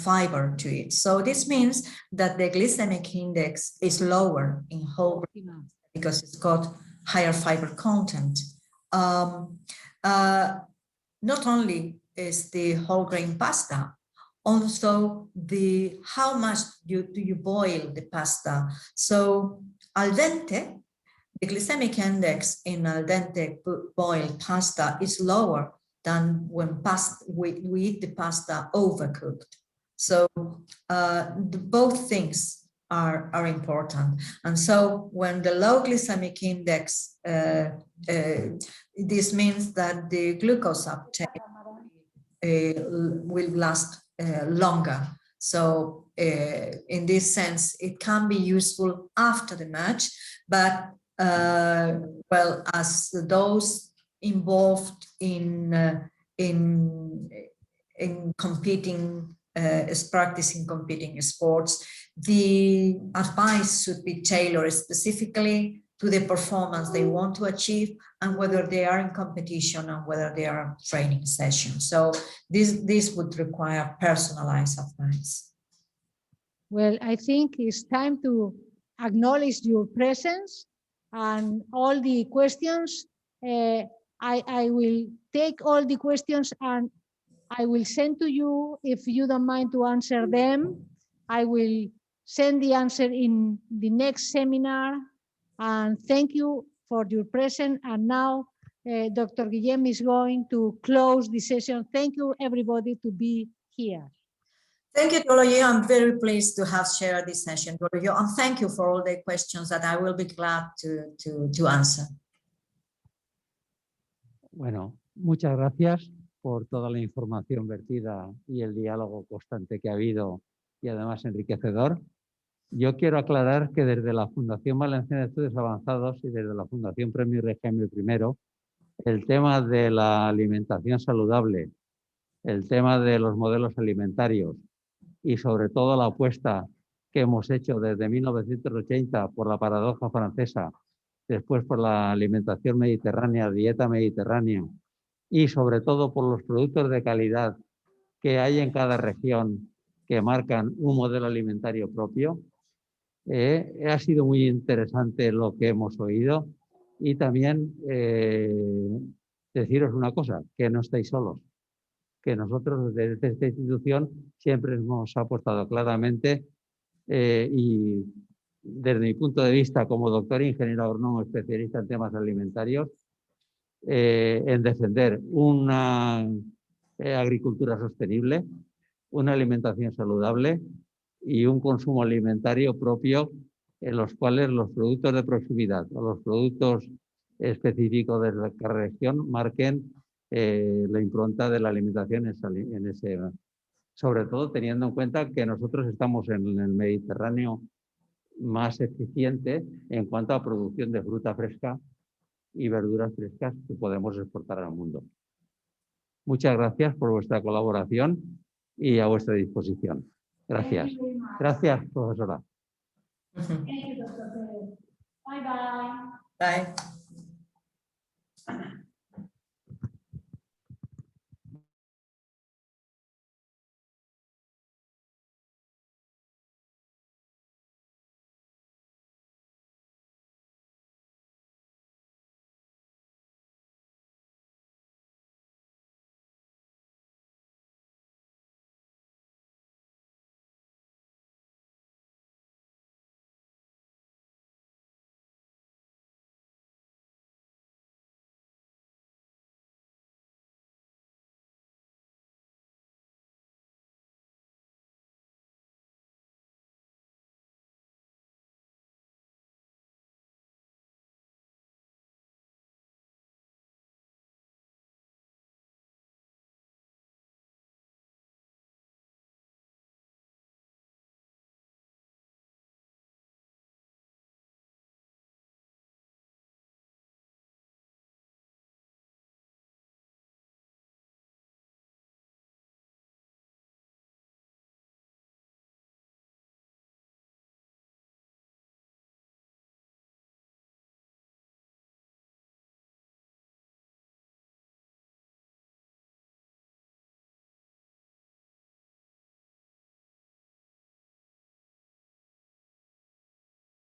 fiber to it. So this means that the glycemic index is lower in whole grain because it's got higher fiber content. Not only is the whole grain pasta, also how much do you boil the pasta. So al dente, the glycemic index in al dente boiled pasta is lower than when we eat the pasta overcooked. So both things are important. And so when the low glycemic index, this means that the glucose uptake will last longer. So in this sense, it can be useful after the match, but well, as those involved in competing, practicing competing sports, the advice should be tailored specifically to the performance they want to achieve and whether they are in competition and whether they are training sessions. So this would require personalized advice. Well, I think it's time to acknowledge your presence and all the questions. I will take all the questions and I will send to you, if you don't mind to answer them. I will send the answer in the next seminar. And thank you for your presence. And now Dr. Guillem is going to close the session. Thank you, everybody, to be here. Thank you, Doloyo. I'm very pleased to have shared this session, Doloyo. And thank you for all the questions that I will be glad to answer. Bueno, muchas gracias por toda la información vertida y el diálogo constante que ha habido y además enriquecedor. Yo quiero aclarar que desde la Fundación Valenciana de Estudios Avanzados y desde la Fundación Premio Regime I, el tema de la alimentación saludable, el tema de los modelos alimentarios y sobre todo la apuesta que hemos hecho desde 1980 por la paradoja francesa, después por la alimentación mediterránea, dieta mediterránea y sobre todo por los productos de calidad que hay en cada región que marcan un modelo alimentario propio. Ha sido muy interesante lo que hemos oído y también deciros una cosa, que no estáis solos, que nosotros desde esta institución siempre hemos apostado claramente y desde mi punto de vista como doctor ingeniero agrónomo especialista en temas alimentarios, en defender una agricultura sostenible, una alimentación saludable y un consumo alimentario propio en los cuales los productos de proximidad o los productos específicos de la región marquen la impronta de la alimentación en ese, sobre todo teniendo en cuenta que nosotros estamos en el Mediterráneo más eficiente en cuanto a producción de fruta fresca y verduras frescas que podemos exportar al mundo. Muchas gracias por vuestra colaboración y a vuestra disposición. Gracias. Gracias, profesora. Thank you, Dr. Pérez. Bye-bye. Bye.